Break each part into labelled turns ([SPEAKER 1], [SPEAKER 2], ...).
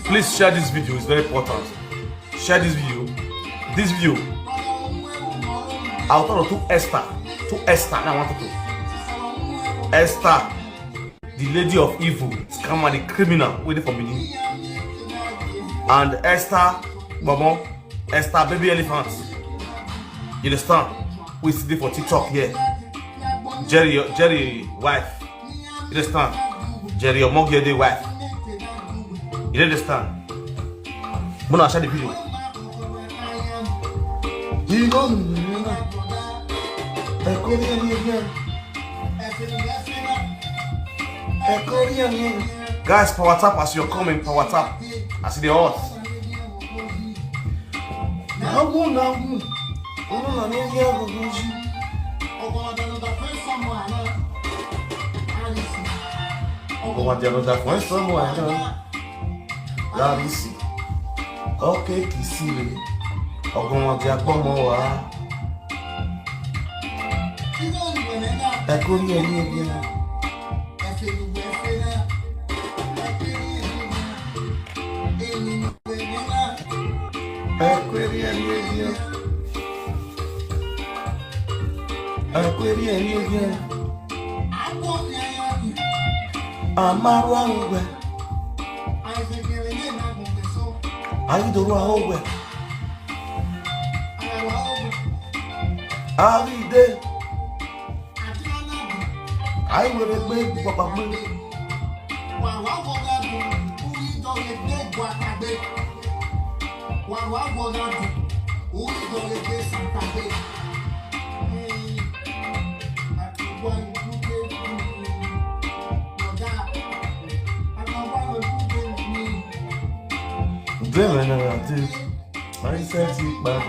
[SPEAKER 1] Please share this video, it's very important. Share this video. This video, I'll talk to Esther. Now I want to Esther, the lady of evil, scammer, the criminal, waiting for Benin. And Esther, Esther, baby elephant. You understand? We see for TikTok here. Jerry wife. You understand? Jerry your mom the wife. You understand? I'm gonna share the video. Guys, power tap as you're coming, power tap. I see the horse. Okay, Kisiri. Ogon ti agbomo wa. Ekori eni ebi na. Ekori eni ebi na. Ekori eni ebi na. Amaru angwe. Ayidoro ahogwe. Aride. I will make Papa. I said it back.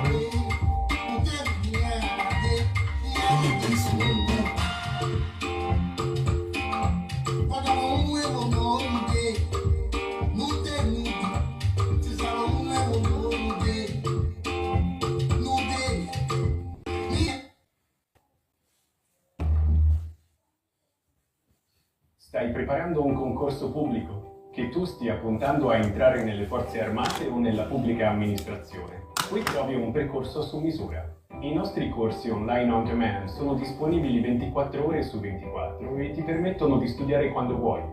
[SPEAKER 2] Stai preparando un concorso pubblico? Che tu stia puntando a entrare nelle forze armate o nella pubblica amministrazione. Qui trovi un percorso su misura. I nostri corsi online on demand sono disponibili 24 ore su 24 e ti permettono di studiare quando vuoi.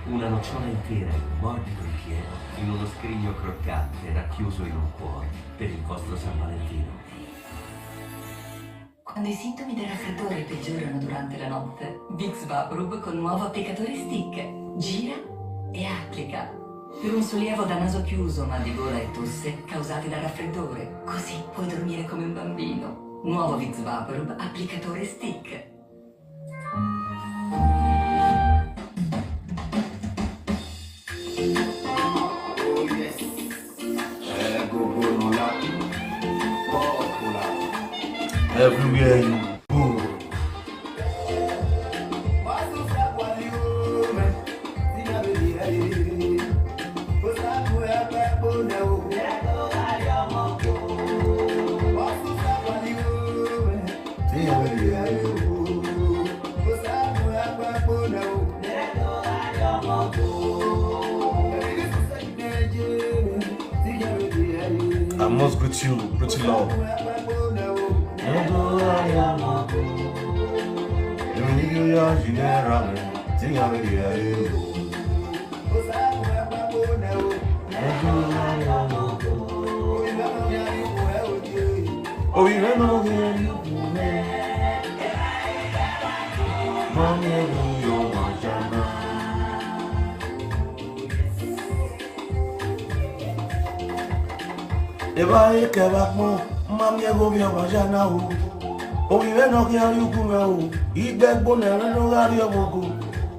[SPEAKER 3] Una nocciola intera in un morbido ripieno, in uno scrigno croccante racchiuso in un cuore per il vostro San Valentino.
[SPEAKER 4] Quando i sintomi del raffreddore peggiorano durante la notte, Vicks Vaporub col nuovo applicatore stick gira e applica per un sollievo da naso chiuso, mal di gola e tosse causati dal raffreddore. Così puoi dormire come un bambino. Nuovo Vicks Vaporub applicatore stick.
[SPEAKER 1] Everywhere you go. I must greet you, pretty love. Oh, you know iye-eki bakmo mami ego mi wajana o obiwe no ki ari ukume o igbegbo na no gari omogo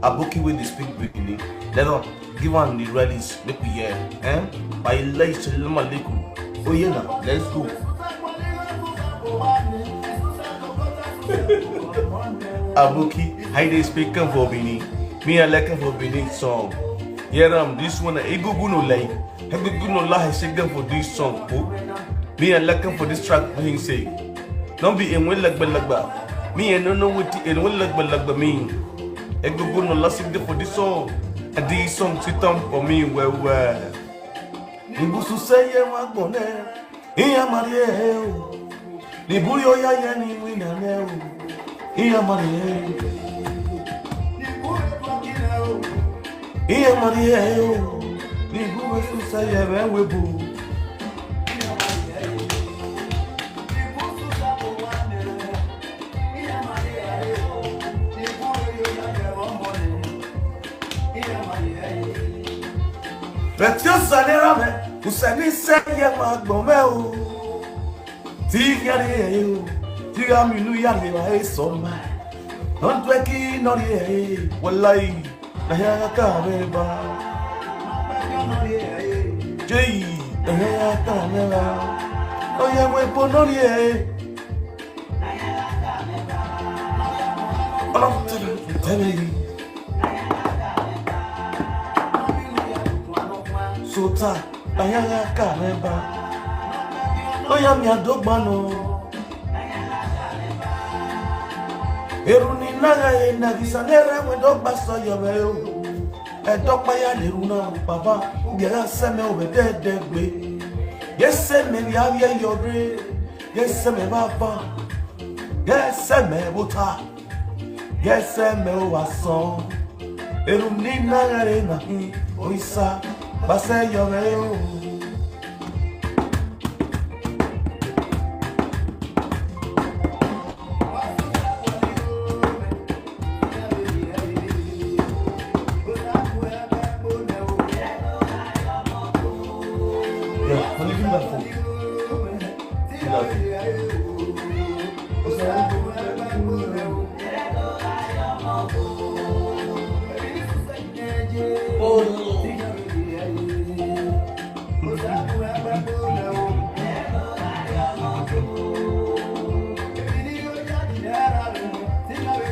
[SPEAKER 1] aboki wey dey speak Becky. Let on give one the release. Make we hear. By late, oh yeah, now let's go. Abuki, how they speaking for Benin? Me a looking for Benin song. Yeah, this one a good no like. Have good no lie shaking for this song. Me a looking for this track. He say, don't be in one like balagba. Me and no know what in one like balagba mean. A good no lie shaking for this song. And this song sit on for me well. Ibusu say ya magbone. Iya Maria. Nibuyo ya yani wina neo. Iya Maria. Iya Maria. Nibuyo say ya webu. But you salera me, who said me say ya magbome o. Tigare yo, tigami nu ya le wa e so ma. Don't weki no ye, wallahi, na ya ka me ba. Jei, na ya ka me ba. O ya we po no ye. Oh, tell me. Sota, ayaya kareba. Oya mi adogbano. Eruni naga e nagisa nere we dogba so yobe. Edokpayi le runa baba. Gera seme obe dedegbe. Yese me bi avye yobre. Yese me baba. Yese me buta. Yese me owason. Eruni naga e nahi oisa. Base yo veo.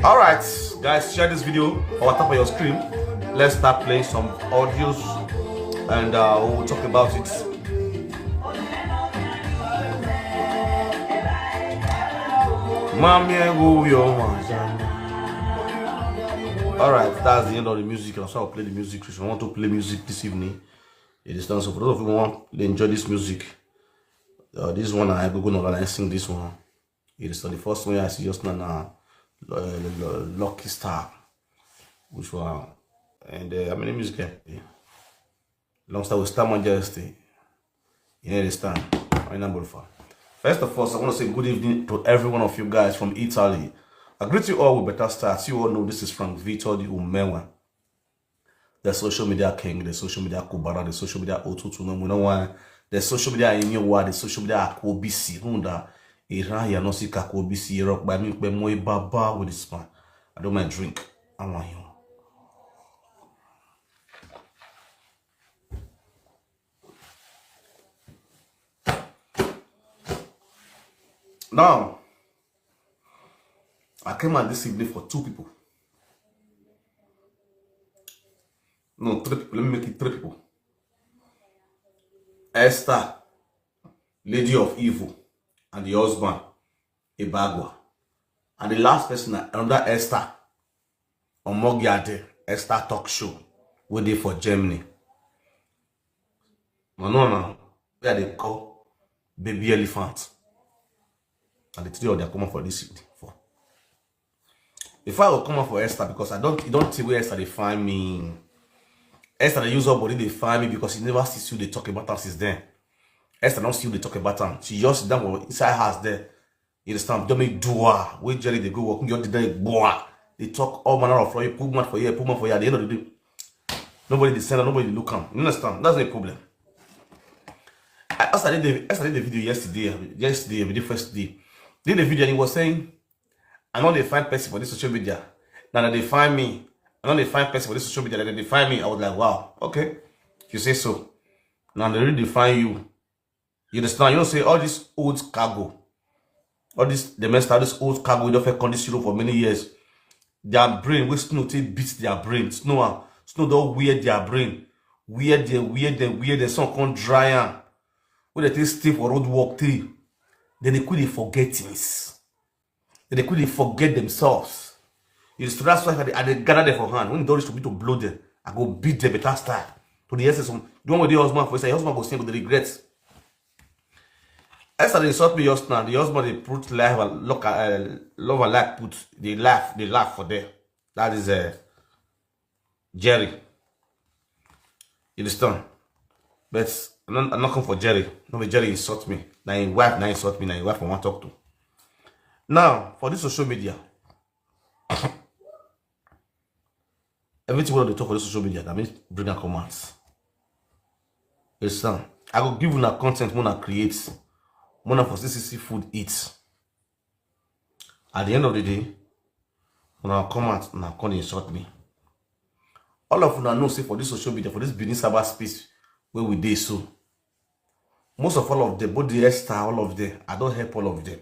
[SPEAKER 1] Alright, guys, share this video on top of your screen. Let's start playing some audios and we'll talk about it. Alright, that's the end of the music. So I'll play the music. If you want to play music this evening, it is done. So for those of you who want to enjoy this music, this one I go and sing this one. It is the first one I see just now. Lucky Star, which one, and I mean the music. Long start with Star Majesty. You understand? First of all, I want to say good evening to every one of you guys from Italy. I greet you all with better starts. You all know this is from Victor the Umenwan, the social media king, the social media kubara, the social media otutu. No, know why? The social media in your word, the social media akobisi. Hunda. Iran ya no si kakobisi rock by me pe moi baba with this man. I don't mind drink. I want you. Now, I came out this evening for two people. No, three people. Let me make it three people. Esther, Lady of Evil, and the husband, Ibagwa. And the last person, another Esther, Omogiade, Esther talk show, we did for Germany. No, where they call baby elephant. And the three of them are coming for this evening. If I will come up for Esther, because you don't see where Esther they find me. Esther they use her body, they find me because he never sees you, they talk about her since then. Esther don't see you, they talk about her. She just down inside house there. You understand? Don't make dua. Wait, Jerry, they go walking, you they talk all manner of you, put man for here, put man for here. At the end of the day, nobody they send, nobody they look on. You understand? That's the problem. I did the video yesterday, the first day. Did the video and he was saying, I know they find person for this social media. Now that they find me, And then they find person for this social media, like they define me. I was like, wow, okay, if you say so. Now they really define you. You understand? You don't say all this old cargo, all this the messed up this old cargo, you don't feel this for many years. Their brain, we snow beats their brain. Snow don't weird their brain. Weird, some can't dry am. When they take stay for road walk through, then they couldn't forget things. Then they couldn't forget themselves. So that's why I gather them for hand. When they reach to me to blow them, I go beat them better style. To the essence, the one with the husband for say, husband go sing with the regrets. Esther they insult me just now. The husband they put love and like put they laugh for them. That is Jerry. You understand? But I'm not come for Jerry. No, Jerry insult me. Now his wife insult me. Now his wife I want to talk to. Now for this social media, everything we want to talk for this social media, that means bring a comments. Listen, I will give you a content when I create. One of us CCC food eats. At the end of the day, when I come out and I come insult me. All of you know say for this social media, for this Benin cyberspace where we dey so. Most of all of them, both the Esther, all of them, I don't help all of them.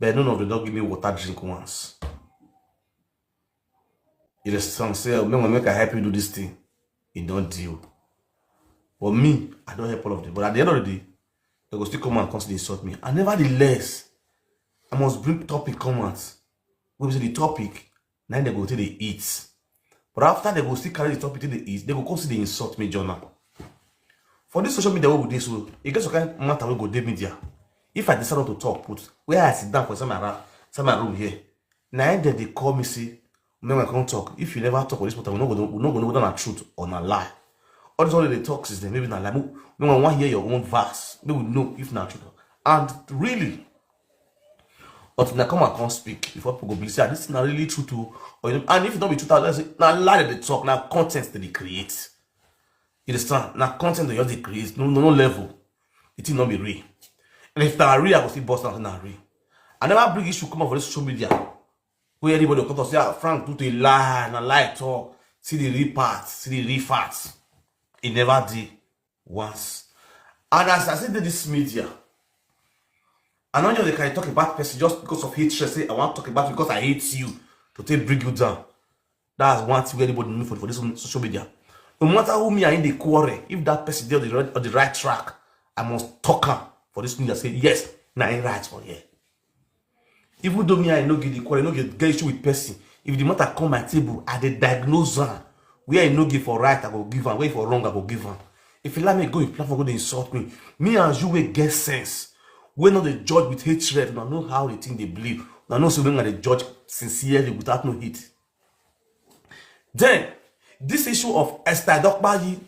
[SPEAKER 1] But none of them don't give me water drink once. It is some say, when I help you do this thing, it don't deal. For me, I don't help all of them. But at the end of the day, they go still come and constantly insult me. And nevertheless, I must bring topic comments. When we say the topic, now they go till they eat. But after they go still carry the topic till they eat, they go constantly insult me, journal. For this social media, we do so. It gets okay matter we go day media. If I decide not to talk, put where I sit down for some room here. Now they call me say, when I can't talk. If you never talk on this matter, we're not going to know whether it's truth or not lie. All this all they talk is maybe not like we want to hear your own verse. Maybe we know if not true. And really, until I come and can't speak before people go say this is not really true to or and if it don't be true, let's say now lie that they talk, now content that they create. You understand? Now content that they create, no level. It will not be real. And if they're real, I will still bust out not real. I never bring issue come up for this social media where anybody will come to say, Frank, do the lie and lie talk, see the real parts, see the real facts. It never did once. And as I said in this media, I know they can talk about person just because of hatred. Say, I want to talk about you because I hate you to take bring you down. That's one thing anybody know for this social media. No matter who me are in the quarrel, if that person is on the right track, I must talk her for this media. Say, yes, now I right for here. Even though me I no get the quarrel, no get issue with person. If the matter come my table, I dey diagnose her. Where I no give for right, I go give her. Where for wrong, I go give her. If you let me go, if platform go to insult me, me and you will get sense. We not the judge with hatred. Now know how they think they believe. Now know so when they judge sincerely without no hate. Then this issue of Esther edokpayi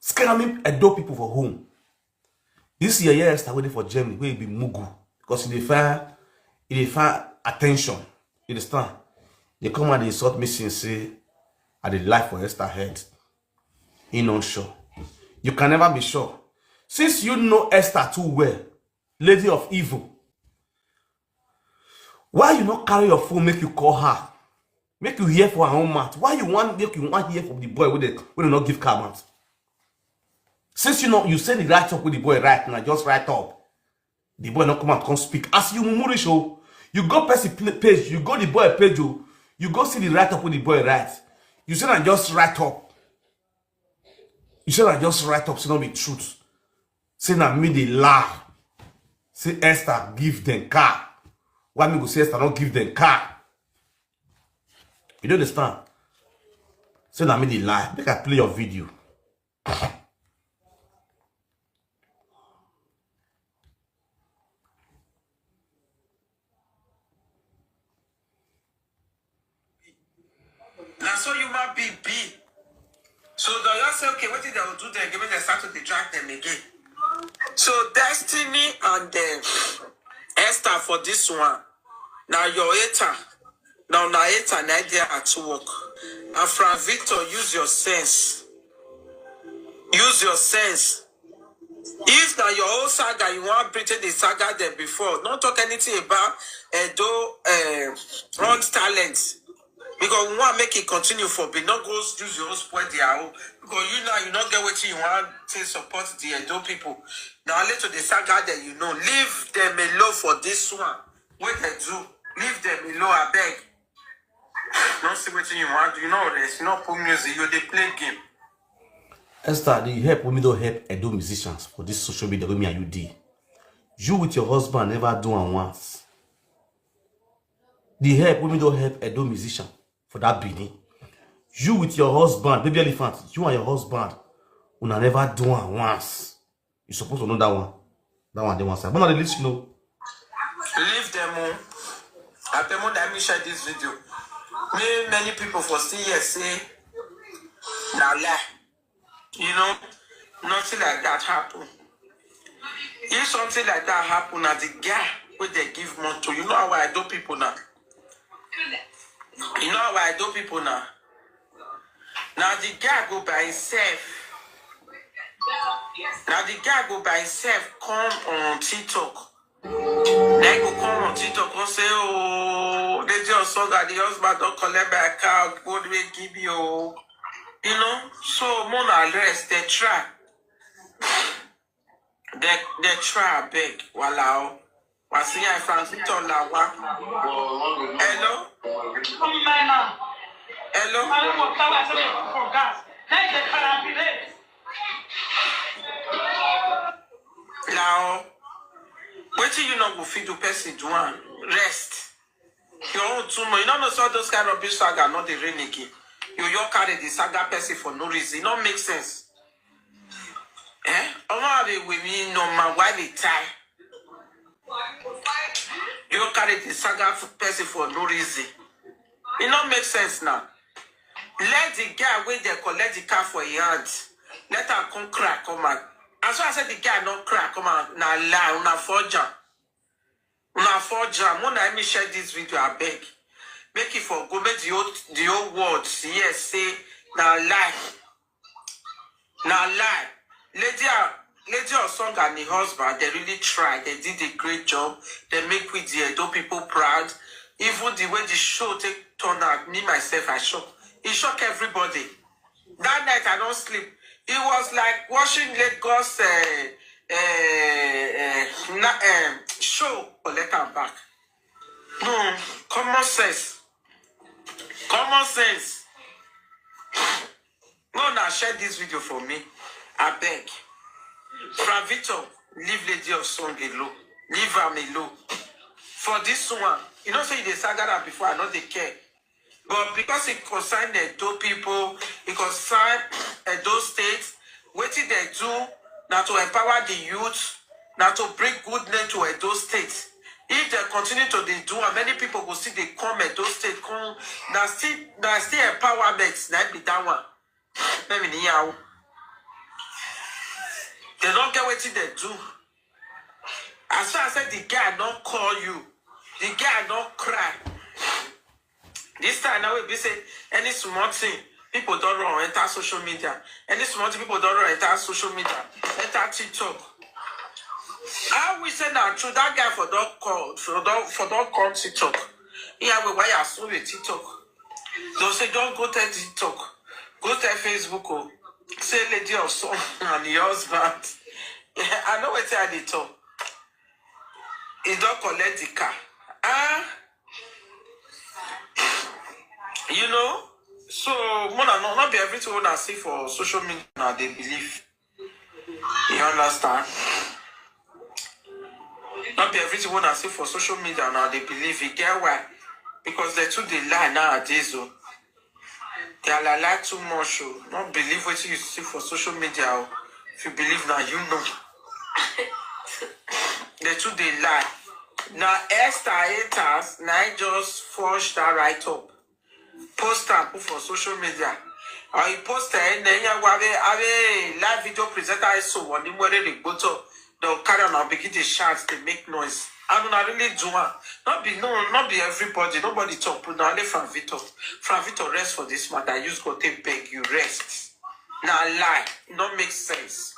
[SPEAKER 1] scamming Edo people for home. This year, Esther waiting for Germany where it be mugu because they find attention. You understand? They come and they insult me since say I did lie for Esther head. He not sure. You can never be sure. Since you know Esther too well, lady of evil, why you not carry your phone make you call her? Make you hear for her own mouth. Why you want hear from the boy when they not give car mouth? Since you know you say the right up with the boy right now, just right up. The boy not come out, come speak. As you mumuri show, you go press the page, you go the boy page, you go see the right up with the boy right. You say that just right up. You say that just right up, say not be truth. Say that me the lie. Say Esther give them car. Why me go say Esther not give them car? You don't understand? Say that me the lie. Make I play your video.
[SPEAKER 5] Now so you might be big. So do you say okay, what did they will do then? Give me the start to drag them again. So Destiny and Esther for this one. Now your hater. Now hater now they are at work. And from Victor, use your sense. Use your sense. If now your whole saga you want pretend the saga there before, don't talk anything about Edo wrong talent. Because we want to make it continue for be not go use your own spoil their own. Because you not get what you want to support the Edo people. Now let to the saga that leave them alone for this one. What they do, leave them alone, I beg. Don't see what you want. There's not put music, they play game.
[SPEAKER 1] Esther, the help women don't help Edo musicians for this social media with me and you did. You with your husband never do one once. The help women don't help Edo musician for that Benin. You with your husband, baby elephant, you and your husband una never do one once. You supposed to know that one. That one they want side. But now they let you know.
[SPEAKER 5] Leave them all. At the moment let me share this video. Many people for say now lie. Nothing like that happen. If something like that happen, now the guy where they give money to, you know how I do people now. You know how I do people now. Now the guy go by himself. Now the guy go by himself come on TikTok. Then go come on TikTok and say, oh, they just saw that the husband don't collect my car, what do we give you? So more or less they try. They try big. Wow. What's the Francis Tolawa? Hello? Hello? Now, what do you know go feed the person do one? Rest. Your own tumor. You don't know so those kind of big saga, not the rain again. You carry the saga person for no reason. It don't make sense. With me, no man, why they tie? You carry the saga person for no reason. It don't make sense now. Let the guy wait there collect the car for your hand. Let her come crack, come on. As I said, the guy not crack, come on. Now lie, una forger. Una forger. When I me share this video, I beg. Make it for go make the old words. Yes, say now lie. Now lie. Lady or song and the husband, they really tried. They did a great job. They make with the Edo people proud. Even the way the show take turn out, me myself, I shock. It shocked everybody. That night I don't sleep. It was like watching Lagos show or let her back. No, common sense. Common sense. No, now share this video for me. I beg. From Victor, leave Lady of Song alone. Leave her alone. For this one, you know, say they saga that before, I know they care. But because it concerned the Edo people, it concerned Edo states, what did they do now to empower the youth, now to bring good name to Edo state? If they continue to do, and many people will see they come Edo state, come now still empowerment, not be that one. Let me know. They don't get what they do. As far as I said, the guy don't call you, the guy don't cry. This time now we be say any small thing people don't run enter social media. Any small thing people don't run enter social media, enter TikTok. I will say that true that guy for don't call for don't come TikTok. Yeah, we why you saw the TikTok. Don't say don't go to TikTok, go to Facebook. Oh. Say Lady of Song and the husband. Yeah, I know what I did talk. He don't collect the car. You know, so not be everything I see for social media now they believe. You understand? Not be everything I see for social media now they believe. You get why? Because they too they lie nowadays. Oh. They are lie too much. Oh. Not believe what you see for social media. Oh. If you believe now, you know. They too they lie. Now Esther haters now just forged that right up. Post and put for social media. Or you post and then you have a live video presenter so when you wear the bottle, they'll carry on and begin to shout, they make noise. I don't really do one. Not be everybody, nobody talk, but only from Vito. From Vito rest for this matter. You just go take beg, you rest. Now lie. It don't make sense.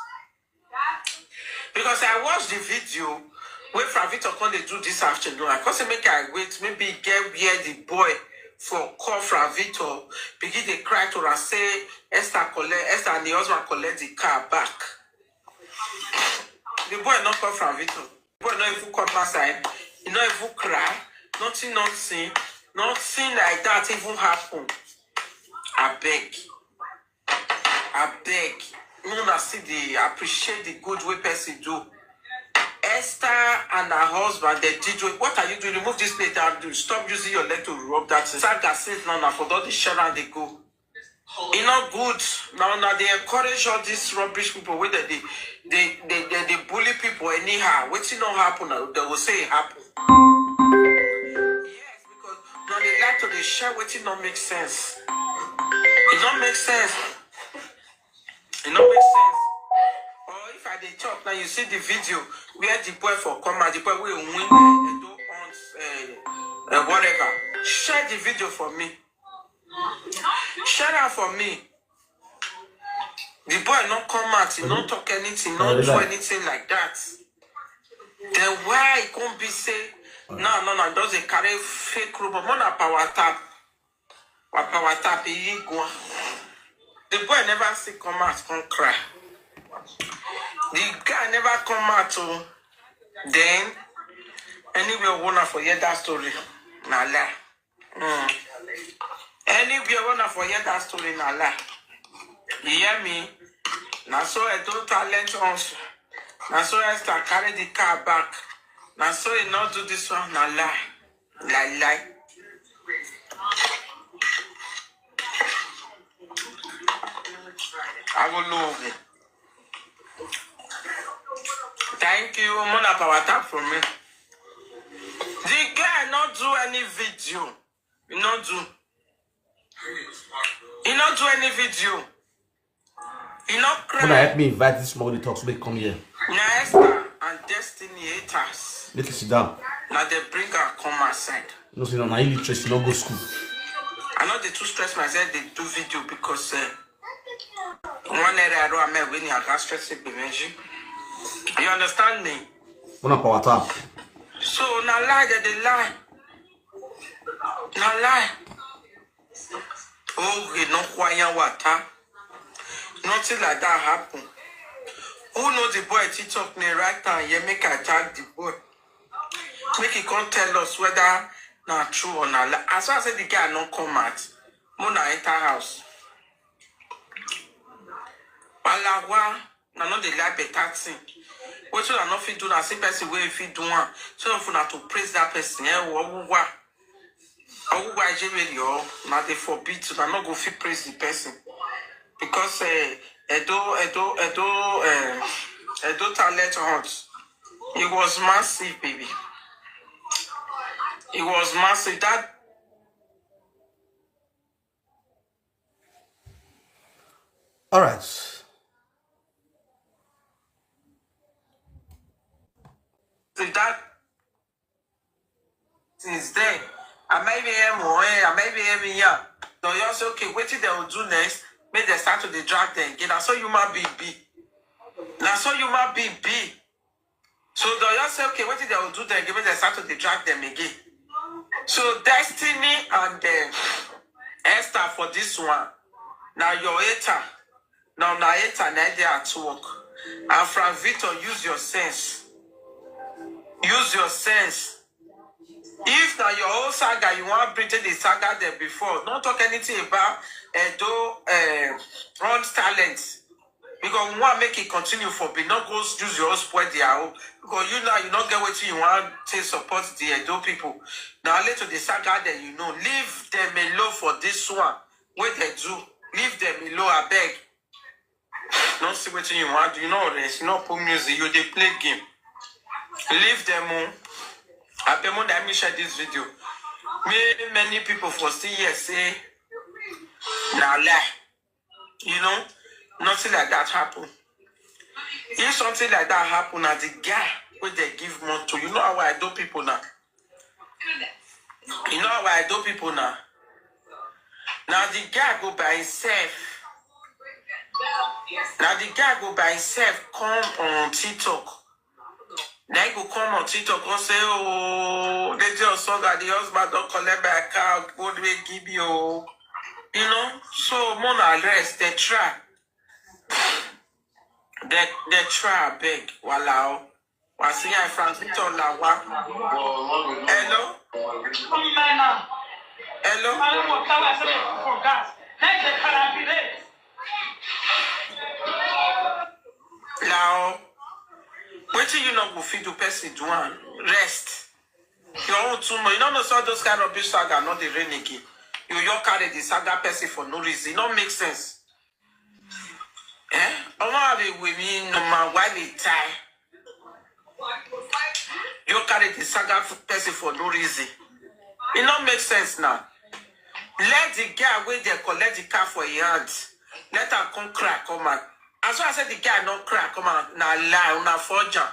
[SPEAKER 5] Because I watched the video where From Vito come they do this afternoon. I can't say make I wait, maybe get where the boy for call from Victor, begin they cry to her, say Esther and the husband collect the car back. The boy not call from Victor. The boy not even come outside. He not even cry. Nothing like that even happen. I beg. You know, see appreciate the good way person do. Esther and her husband, they did what are you doing? Remove this plate and do. Stop using your leg to rub that. Saga says now for all the Sharon they go. It's not good. Now they encourage all these rubbish people where they bully people anyhow. What's it not happen? They will say it happen. Yes, because now they like to share what it not make sense. It don't make sense. Or if I dey talk now, you see the video where the boy for come and the boy will win whatever. Share the video for me. Share that for me. The boy not come out, he not talk anything, not do anything like that. Then why he can't be say no, doesn't carry fake rubber, more than power tap. Power tap, he go. The boy never see come out, come cry. The guy never come out to then anywhere wanna forget that story. Nah lie. Anywhere wanna forget that story, nah lie. You hear me? Now so I don't talent also. Now so I start carry the car back. Now so I not do this one, nah lie. Lie. I will love it. Thank you, Mona Power Tap for me. The guy not do any video. He not do any video. He not cry.
[SPEAKER 1] Mona help me invite this Smoggy Talks to come here.
[SPEAKER 5] Now Esther and Destiny haters.
[SPEAKER 1] Let me sit down.
[SPEAKER 5] Now they bring her come outside.
[SPEAKER 1] No, see, now illiteracy, not go school.
[SPEAKER 5] I know they too stress myself, they do video because one area I don't have when you are stressing. You understand me?
[SPEAKER 1] Mona Power Tap.
[SPEAKER 5] So now lie that they lie. Now lie. Oh, we not quiet water. Nothing like that happen. Who knows the boy TikTok me right now? You make I tag the boy. Make he can't tell us whether not true or not. As far as the guy not come out, Mona enter house. Alawa, na not the lie better thing. What you are not fit do na same person way fit do one. So if you not to praise that person, Owa Ejebeli now they forbid to not go fit praise the person because Edo talent hunt. It was massive, baby. It was massive. That
[SPEAKER 1] all right.
[SPEAKER 5] That since then, I maybe here. So you say, okay, what they will do next? Make they start to the drag them again. That's how you might be. So do you say, okay, what they will do then? Make they start to the drag them again. So Destiny and Esther for this one. Now your hater. Now hater they are at work. And from Victor, use your sense. Use your sense. If now your whole saga, you want to bring the saga there before, don't talk anything about Ron's talent. Because we want to make it continue for be not go use your own spoil their own. Because you not get what you want to support the Edo people. Now later the saga then leave them alone for this one. What they do, leave them alone, I beg. Don't see what you want. You know this, you not put music, you they play game. Leave them on. I pay more than me share this video. Many people for still here say, now lie. Nothing like that happen. If something like that happen, now the guy where they give money to, you know how I do people now. Now the guy go by himself. Come on TikTok. Then you go come on TikTok and say, oh, they just saw that the husband don't collect my car, what do they give you? You know, so more rest, they try. They try big. Walao. Wasi ya Francisco la wa. Hello? Hello? Now, wait till you know go feed the person do one. Rest. Your own tumor. You don't know so those kind of big saga, not the rain again. You carry the saga person for no reason. It don't make sense. Eh? I want to be with me no matter why they tie. You carry the saga person for no reason. It don't make sense now. Let the guy wait there collect the car for your hand. Let her come crack, come on. As I said, the guy not crack, come on. Now lie, una forger.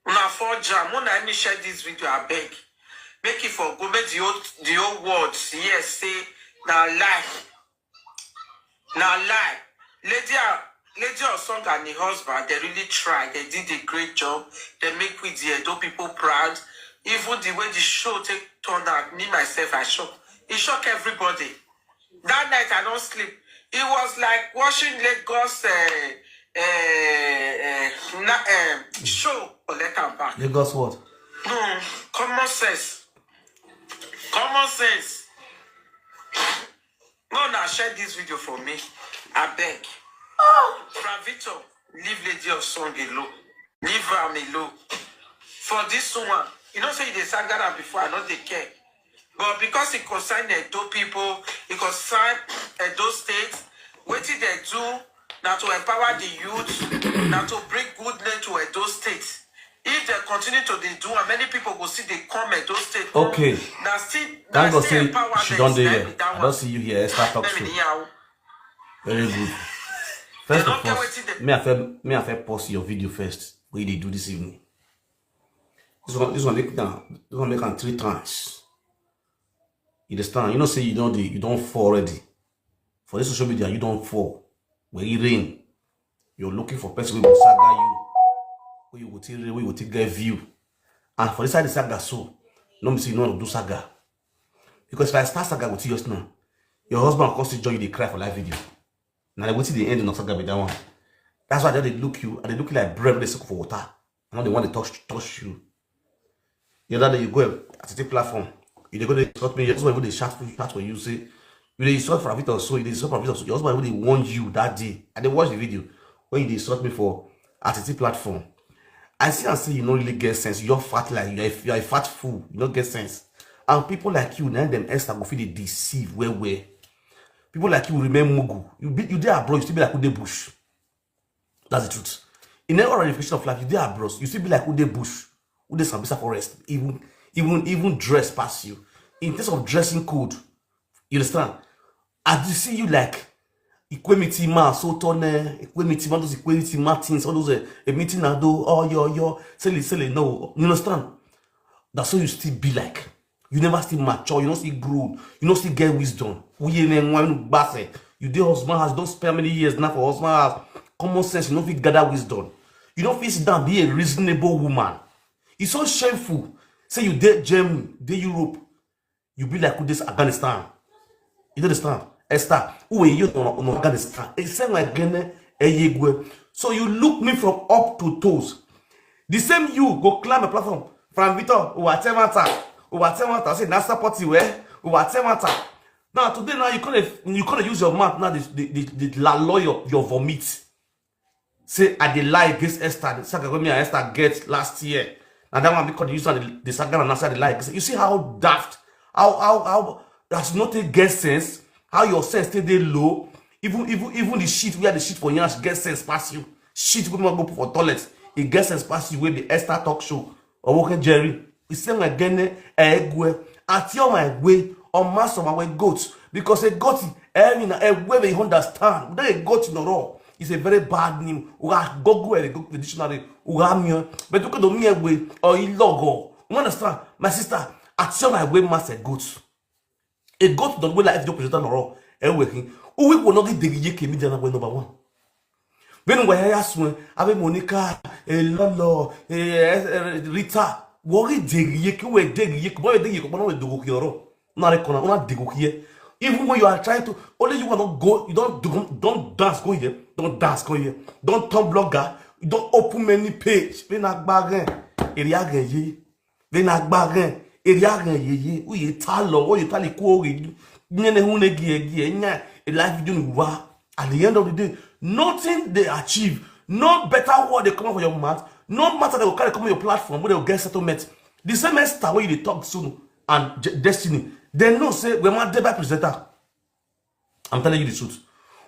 [SPEAKER 5] Una forger. When I share this video, I beg. Make it for go make the old words. Yes, say now lie. Now lie. Lady Osong and the husband, they really tried. They did a great job. They make with the Edo people proud. Even the way the show turned out, me myself, I shocked. It shocked everybody. That night I don't sleep. It was like watching Lagos show. Let come back.
[SPEAKER 1] Lagos what?
[SPEAKER 5] Common sense. Common sense. No, now share this video for me. I beg. Bravito, leave Lady of Song alone. Leave her alone. For this one, you don't say they sang that before, I know they care. But because it concerned Edo people, it concerned Edo states, what did they do now to empower the youth, now to bring good name to Edo state? If they continue to do, and many people will see they come Edo state.
[SPEAKER 1] Okay.
[SPEAKER 5] Now still,
[SPEAKER 1] Thank God say
[SPEAKER 5] empower
[SPEAKER 1] she
[SPEAKER 5] them.
[SPEAKER 1] don't do it. I don't see you here. Esther talkshow. Very good. First of all, may I pause your video first. What they do this evening? This one make them 3 times. You understand? You know, say you don't fall already. For this social media, you don't fall. When it rain, you're looking for person who will saga you, where you will take their view. And for this side, the saga so, no me say you don't do saga. Because if I start saga with you just now, your husband comes to join you, they cry for live video. Now they wait till the end of saga with that one. That's why they look you, and they look like bread they suck for water. And now they want to touch you. The other day you go at the platform, you go to insult me, your husband will chat for you, say, you insult for a bit or so, you insult for a bit or so, your husband will warn you that day. And they watch the video when you insult me for at the platform. I see and say you don't really get sense. You're fat like you're a fat fool, you don't get sense. And people like you, now them Esther go feel they deceive where. People like you remain mugu. You there abroad, you still be like Ude Bush. That's the truth. In every ramification of life, you there abroad, you still be like Ude Bush. Ude Sambisa Forest. Even dress past you. In terms of dressing code, you understand? I do see you like equality man, so tone, equality man, those equality Martins, all those a meeting I do, oh yo, silly, no. You understand? That's how you still be like. You never still mature, you don't still grow, you don't still get wisdom. You do husband has don't spend many years now for husband has common sense, you don't feel gather wisdom. You don't feel sit down, be a reasonable woman. It's so shameful. Say you did Germany, did Europe, you be like this Afghanistan. You understand? Esther, who are you on Afghanistan? It's same like so you look me from up to toes. The same you go climb a platform from Victor, whatever say na support you whatever. Now today now you couldn't use your mouth now the lawyer your vomit. Say I did lie against Esther, the saga me and Esther get last year. And that one because you use the saga and answer the lie. You see how daft, how that's not a get sense, how your sense stay there low. Even the shit where the shit for years get sense pass you. Shit we go for toilet. It gets sense pass you with the Esther talk show or walking Jerry. It's saying again at your my way or master my way goats because a goat a way they understand. Then a goat in the raw is a very bad name. We go the dictionary. But look at the mere way or logo. You understand, my sister? At your my way master goats. A goat don't way like the president or working. We will not get the iye-eki media number 1. When we hear swing, Abe Monica, Lolo, Rita, worry dig yek, we dig yek, boy dig yek, but do yoro. Not a corner, not dig here. Even when you are trying to, only you want to go, you don't dance, go here, don't dance, go here, don't turn blogger, you don't open many page. When I bargain, Eriagan ye, when I bargain, Eriagan ye, we talo, or you tell it, a life video. At the end of the day, nothing they achieve, no better word they come out of your mouth, no matter they will carry come on your platform where they will get settlement. The same Esther where they talk soon and Destiny, they know say we're my debut presenter. I'm telling you the truth.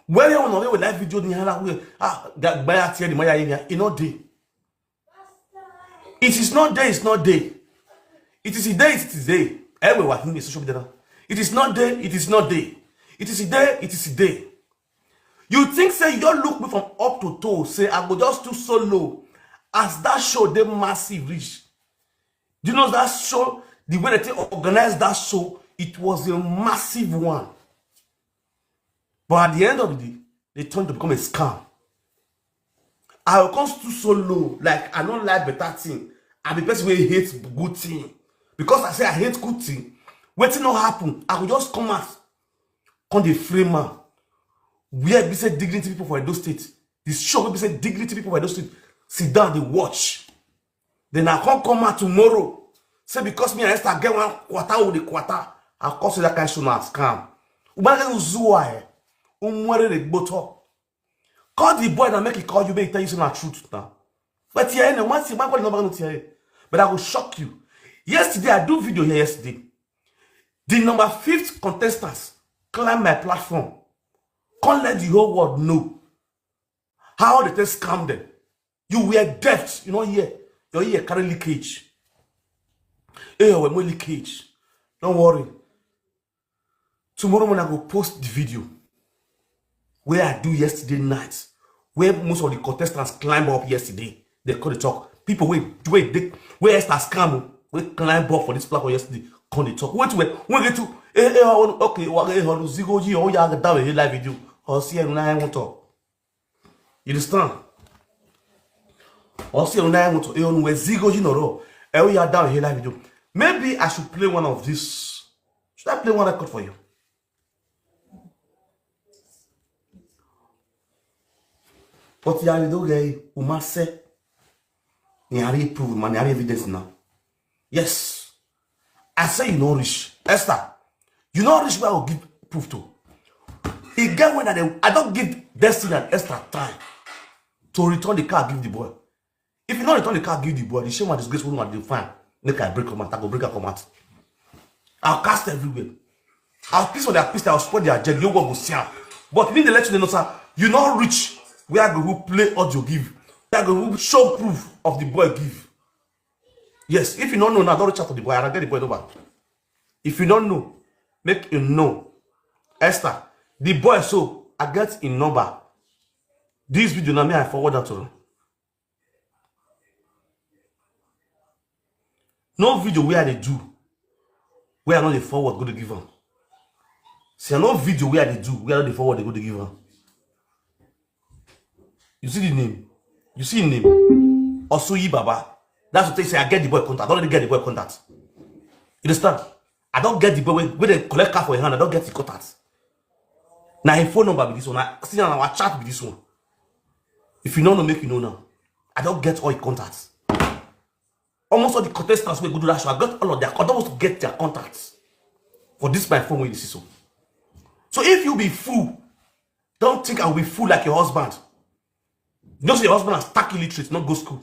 [SPEAKER 1] Where you want to live video, you know day. It is not day, it's not day. It is a day, it is a day. Everyone is social media. It is not day, it is not day. It is a day, it is a day. You think say you don't look me from up to toe, say I go just do so low. As that show, they massive reach. Do you know that show, the way they organized that show, it was a massive one. But at the end of the day, they turned to become a scam. I will come to so low, like I don't like better thing. And the person will hate good thing. Because I say I hate good thing, waiting not happen, I will just come out, come the framer. Where we say dignity people for Edo State. This show we say dignity people for Edo State. Sit down, they watch. Then I can't come out tomorrow. Say because me and Esther get one quarter with the quarter, I'll cause that kind of show now scam. Ubanga uzuwa umwere the boto. Call the boy and make it call you, make tell you the truth now. But here, once you but I will shock you. Yesterday, I do video here yesterday. The number 5th contestants climb my platform. Can't let the whole world know how they just scam them. You were deaf, you know, here. Your ear carry leakage. Hey, we're more leakage. Don't worry. Tomorrow when I go post the video where I do yesterday night, where most of the contestants climb up yesterday, they call the talk. People where Esther scam, we climb up for this platform yesterday, call the talk. Wait, get to okay, zigoji or ya down a live video. Or see you want to. You understand? Or see you want to. You know zigoji no. And we are down here live video. Maybe I should play one of this. Should I play one record for you? But you are the guy who must say, you are proof, man, you are evidence now. Yes. I say you know rich. Esther, you know rich where I will give proof to. He get when I don't give Destiny and Esther time to return the car, give the boy. If you don't return the car, give the boy, the shame and disgrace woman will find. Make I break command, I go break a command. I'll cast everywhere. I'll piece on their piece, I'll spoil their jet, you will see. But me, they let you know, sir, you not rich. We are going to play audio give. We are going to show proof of the boy give. Yes, if you don't know, now don't reach out to the boy, I'll get the boy over. If you don't know, make you know. Esther, the boy, so I get in number. This video now, me I forward that to him. No video where they do, where I know the forward go to give them. See, no video where they do, where the forward they go to give them. You see the name? You see the name? Also, Baba. That's what they say. I get the boy contact. I don't really get the boy contact. You understand? I don't get the boy when they collect car for your hand. I don't get the contact. Now his phone number be this one. I see on our chat be this one. If you don't know, make you know now. I don't get all the contacts. Almost all the contestants will go to that show. I got all of their. I don't want to get their contacts for this my phone when you see so. So if you be fool, don't think I will be fool like your husband. Just your husband is tack illiterate, not go school.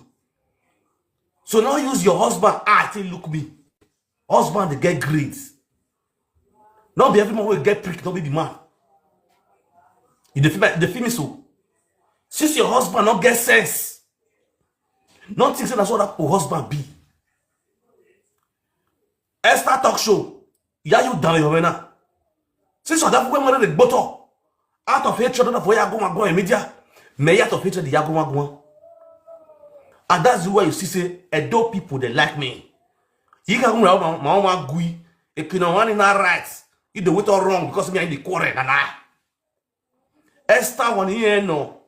[SPEAKER 1] So now use your husband. I think look me. Husband they get grades. Not be everyone will get pricked, not be the man. You feel me so. Since your husband not get sense. Not think that's what that husband be. Esther talk show. Yeah, you down your winner. Since you're that when the bottle out of hatred, not for you go in media. May out of hatred the yago. And that's why you see say Edo people they like me. You can go my mama gui. If you know one in our rights, you do it all wrong because me in the quarrel and I. Esther one here no.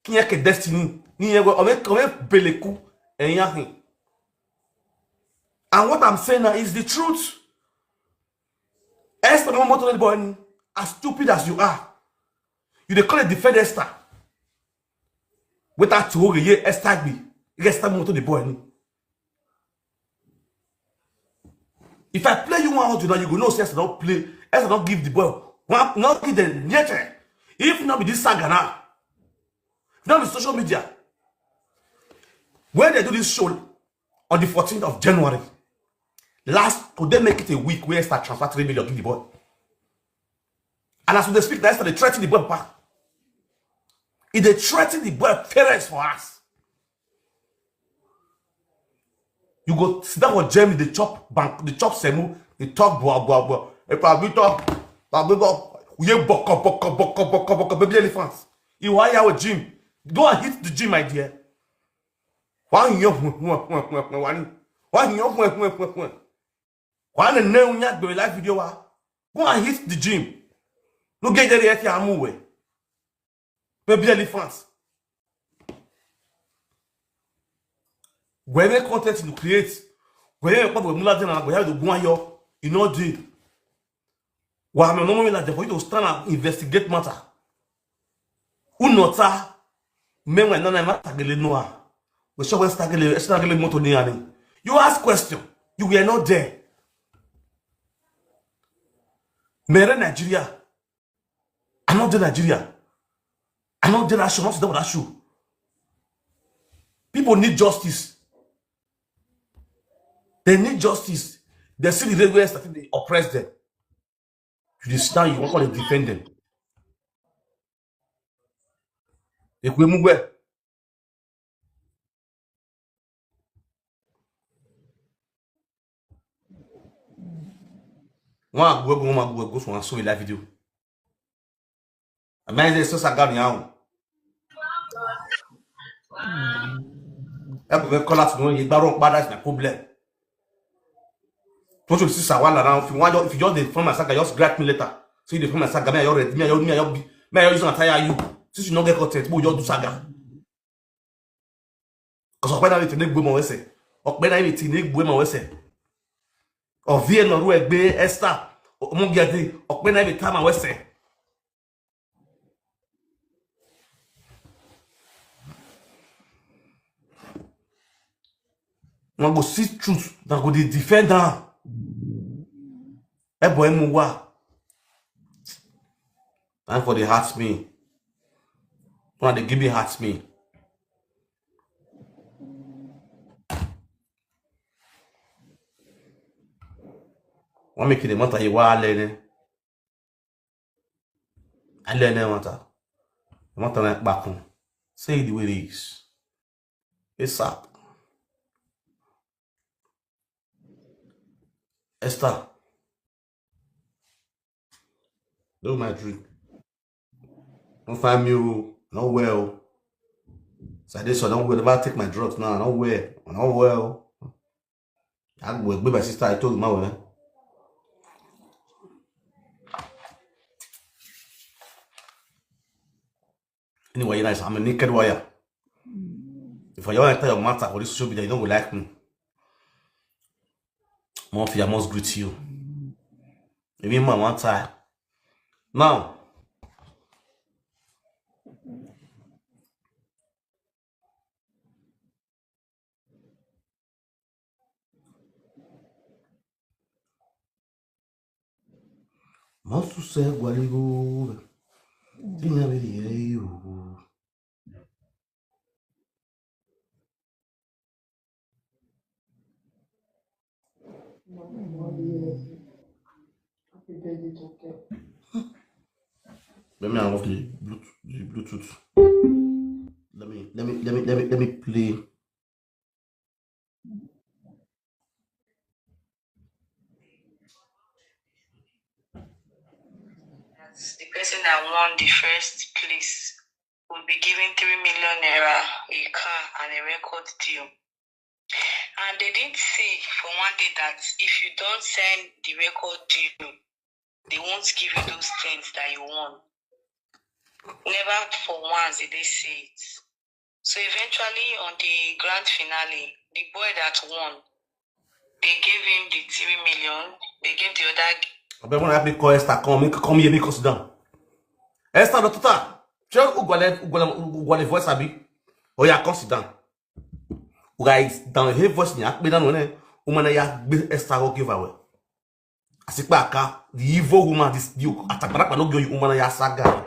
[SPEAKER 1] Qui est que destiny? And what I'm saying now is the truth. Esther, as stupid as you are, you dey call it defend Esther. Without to ye Esther be, Esther motor the boy. If I play you 100 now, you go know Esther don't play. Esther don't give the boy. Not give the nature. If not be this saga now, if not be social media, when they do this show on the 14th of January, could they make it a week where Esther transfer 3 million give the boy? And as they speak, Esther they threaten the boy back. If they threaten the boy parents for us, you go sit down with Jamie, the chop bank, the chop semu, the talk boah. If I be talk, we boko baby elephants. You why our gym? Go and hit the gym, my dear. Why you Why the new nyak be live video? Go and hit the gym. No get there yet, I'm away. Baby elephants. Wherever content you create, wherever people will have to go on your, you know, do. Why I'm not like for you to stand and investigate matter. Unota, men when none of them taggle noa. We show us taggle moto niani. You ask question, you were not there. Mere Nigeria. I'm not there Nigeria. I'm not there that show, not there that show. People need justice. They need justice. They see the regulars that they oppress them. You stand, you want to defend them. If we move where? One go for one show in that video. A man is so sagan now. I call out to know you don't bad that's my problem. Don't you see Sawala now? If you just defend my saga, just grab me later. So you defend my saga, me already, me use to tire you. Since you don't get content, but you do saga. Because when I need to make my wese, when I need to make my wese, or vie no ru egbe Esther, mo gede, when I need time my wese. One go see truth, that go the defender. Boy, muwa. Time for the hearts me. One they give me hearts me. One make it a matter you are learning. I learn a matter. The matter like back home. Say it the way it is. It's sad. Esther. Do my drink. Don't find me not well. So I did so I don't never take my drugs now. I don't well. I'm not well. I go with my sister. I told my way. Anyway, you guys, I'm a naked wire. If I want to tell your matter or this social media, you don't go like me. Murphy, I must greet you. Maybe my one time. Now, most to say what you go. Tinha video. Let me off the Bluetooth. Let me play.
[SPEAKER 6] The person that won the first place will be given 3 million naira, a car, and a record deal. And they did say for one day that if you don't send the record deal, they won't give you those things that you want. Never for once did they say it. So eventually, on the grand finale, the boy that won, they gave him the 3 million. They gave the other.
[SPEAKER 1] I bet when I have call Esther, come here, make us sit down. Esther, the total. Just ugwale voice abi. Oh yeah, come sit down. Guys, down here voice ni akpe down one. Woman ya Esther go give away. Asikpa aka the evil woman this you atakara no go woman ya saga.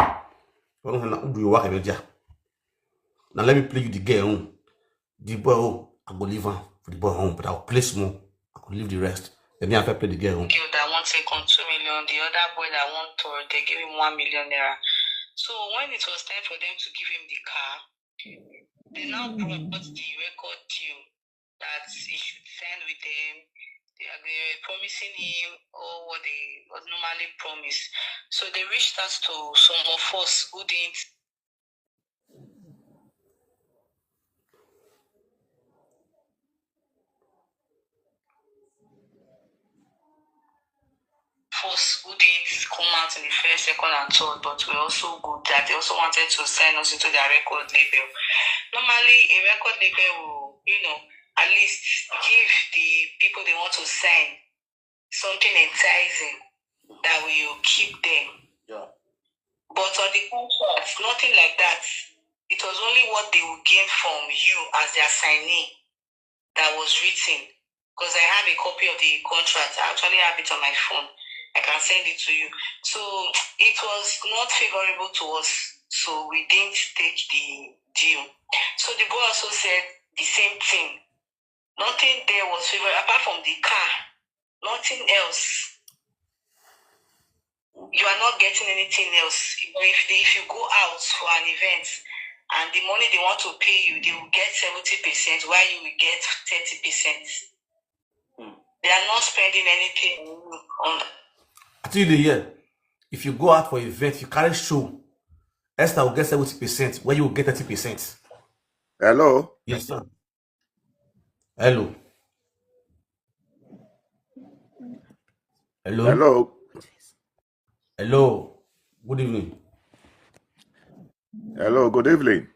[SPEAKER 1] Now let me play you the girl. The boy, I go leave for the boy home, but I'll play small. I could leave the rest. Then I have to play the girl home.
[SPEAKER 6] That one second 2 million, the other boy that won Tori, they gave him 1 million naira. So when it was time for them to give him the car, they now brought the record deal that he should sign with them. They were promising him all what they would normally promise. So they reached us to some of us who didn't. Who didn't come out in the first, second, and third, but we also good that they also wanted to sign us into their record label. Normally, a record label will, at least give the people they want to sign something enticing that will keep them.
[SPEAKER 1] Yeah.
[SPEAKER 6] But on the contract, nothing like that. It was only what they would gain from you as their signee that was written. Because I have a copy of the contract. I actually have it on my phone. I can send it to you. So it was not favorable to us. So we didn't take the deal. So the boy also said the same thing. Nothing there was favorable apart from the car. Nothing else. You are not getting anything else. If you go out for an event and the money they want to pay you, they will get 70%, while you will get 30%. They are not spending anything on that.
[SPEAKER 1] Until the year, if you go out for an event, you carry show, Esther will get 70%, where you will get 30%.
[SPEAKER 7] Hello?
[SPEAKER 1] Yes, sir. Hello. Hello.
[SPEAKER 7] Hello?
[SPEAKER 1] Hello. Good evening.
[SPEAKER 7] Hello, good evening.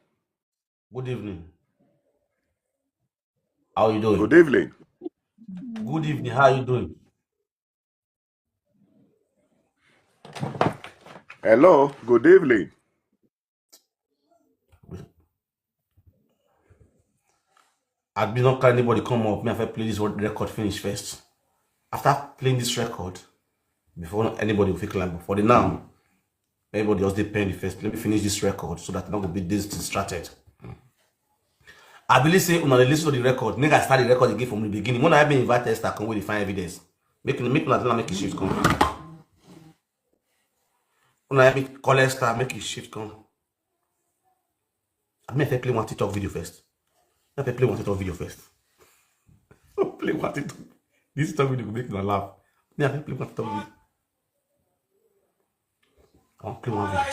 [SPEAKER 1] Good evening. How are you doing?
[SPEAKER 7] Good evening.
[SPEAKER 1] Good evening. How are you doing?
[SPEAKER 7] Hello, good evening.
[SPEAKER 1] I've been not calling anybody come up. Me have to play this record finish first. After playing this record, before anybody will climb. But for the now, everybody else depend first. Let me finish this record so that I'm not gonna be distracted. I believe say when I listen to the record, make I start the record again from the beginning. When I have been invited, Esther come with the find evidence. Make it shift come. When I have been call Esther, make it shift come. I may have play one TikTok video first. I have play one TikTok video first. Play one TikTok. This TikTok video will make you laugh. Me have play one TikTok video. I'll play one video.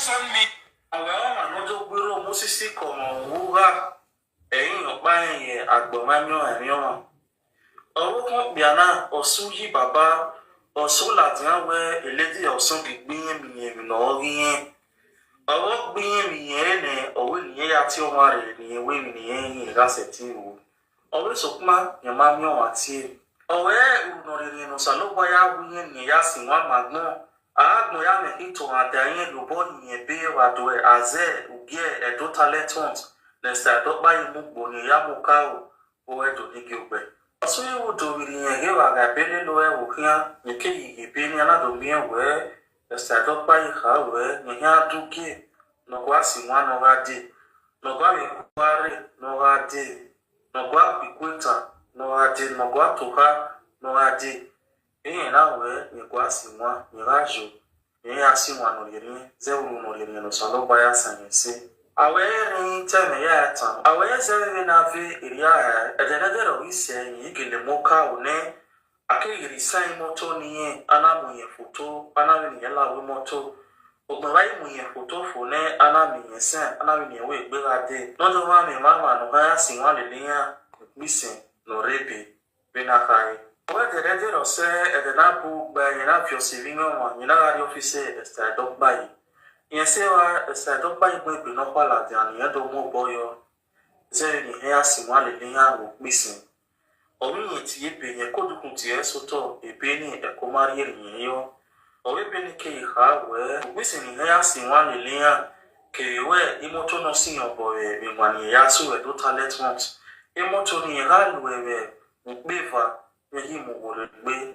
[SPEAKER 5] Biana osuji baba osula tiawe eledi osun gbin mi no yin owo gbin mi yen ne owe ni ya ti o ma re ni we mi yin ga seti o owe sokuma yan ma mi o ati owe no re no salo boya wu ni ya si wa magbon agbon ya me ito adayin lobo ni be wa do aze ugie edo talent hunt le sa do pa yi mu gbo ni ya mu ka o edo ni ge ogbe. So you would do with the Gabelli Loe, Wukia, Niki, Biniana, Domia, where the Sadokpayi, where Nia Duki, no Guasi, one of our day, no Guari, no our day, no Guapi Quinta, no our day, no Guatuha, no our day. In our way, Niguasi, one, Mirajo, Niasi, one of your Zeru, no Yeno, Salo Bias, and you say. Away time ya tam away seven na fi iriya edenedero ise yigele moka one akiri sign moto ni anamuye photo anawi ni la we moto ogbawa imuye photo fone anami yesen anawi ni we gbegade no do ma mi mama no ha sin wa le liya missing no rebe bena kai we edenedero se edenapu gba yana fi osivingo wa yana radio office esther edokpayi Yensewa edokpayi boy binokwala dan yedo mo boyo. Zeri ni hea simwale liha wukbisi. Omi yeti yebe ye kodukun ti soto ebeni ekomari yenyo. Owe beni ke iha we wukbisi ni hea simwale liha ke we imoto no sinyo boy bingwani yasu edo talent want. Imoto ni iha luwe wukbeva yehi mugore gbe.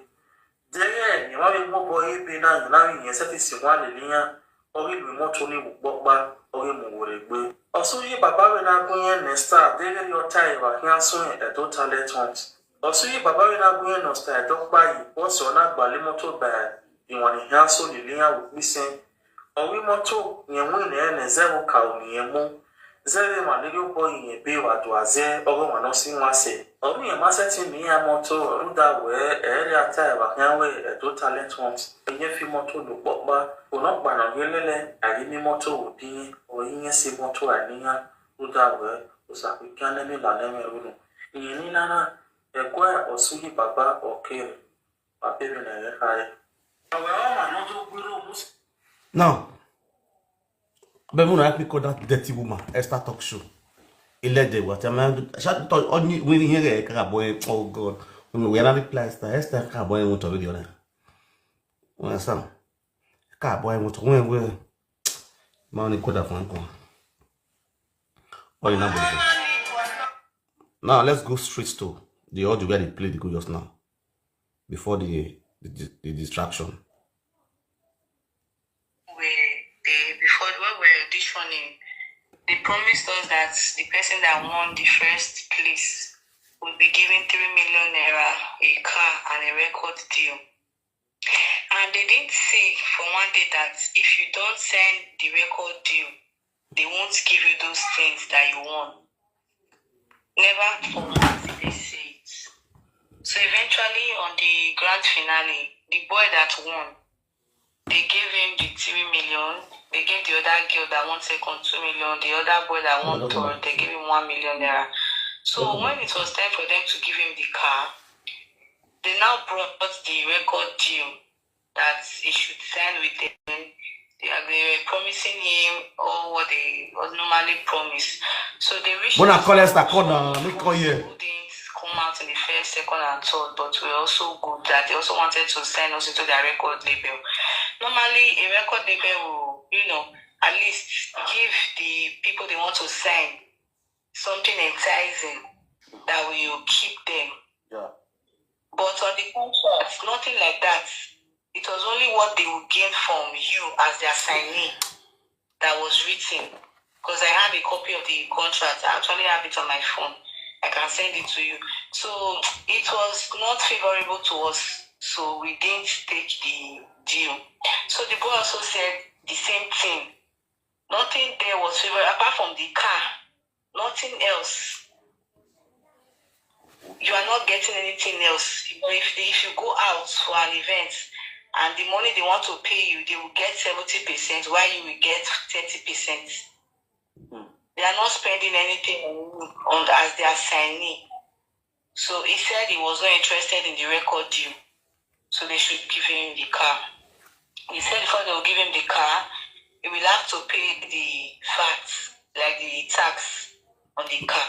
[SPEAKER 5] Dere ni wawe mo boy ebe na yinawi yeseti simwale liha. Ori lu moto ni wukbokba ori mugore gbe. Osuyi baba we na gunye nesta dere yo taiwa hiansun edo talent want. Osuyi baba we na gunye nosta edokpayi wonsi ona gbale moto ba iwani hiansun lilia wukbisen. Owi moto nyenwi ne zero ka oniyemu. Zere malili boy yebe wadwaze oro manosi nwase. Ori yemaseti ni ya moto ruda we eri ataiwa hianwe edo talent want. Inye fi moto lukbokba onokpa na yelele agimi moto wudi oyin si moto aniya udawe usakikane mi laneme unu yini nana ekwe osuyi baba okere papebe na yehaye awe oma noto gwiro mus.
[SPEAKER 1] Now, Bemuna help me call that dirty woman, Esther talk show. Ilede what am I? Shut only when here boy. Oh God, we are not reply Esther boy won't already on. Understand? Boy won't when money could have one. Oh, you know. Now let's go straight to the audio where they play the good just now. Before the distraction.
[SPEAKER 6] Before when we were auditioning, they promised us that the person that won the first place would be given 3 million naira, a car, and a record deal. And they didn't say for one day that if you don't sign the record deal, they won't give you those things that you want. Never for once did they say it. So eventually on the grand finale, the boy that won, they gave him the 3 million. They gave the other girl that won second 2 million. The other boy that won third, they gave him 1 million naira. So when it was time for them to give him the car, they now brought the record deal that he should sign with them. They were promising him all what they was normally promised. So they reached.
[SPEAKER 1] When I call Esther, call here.
[SPEAKER 6] Come out in the first, second, and third, but we're also good that they also wanted to sign us into their record label. Normally, a record label will, at least give the people they want to sign something enticing that will keep them.
[SPEAKER 1] Yeah.
[SPEAKER 6] But on the contract, nothing like that. It was only what they would gain from you as their signee that was written. Because I have a copy of the contract. I actually have it on my phone. I can send it to you. So it was not favorable to us. So we didn't take the deal. So the boy also said the same thing. Nothing there was favorable apart from the car. Nothing else. You are not getting anything else. But if you go out for an event and the money they want to pay you, they will get 70%, while you will get 30%. They are not spending anything on as their signee. So he said he was not interested in the record deal. So they should give him the car. He said before they will give him the car, he will have to pay the VAT, like the tax on the car.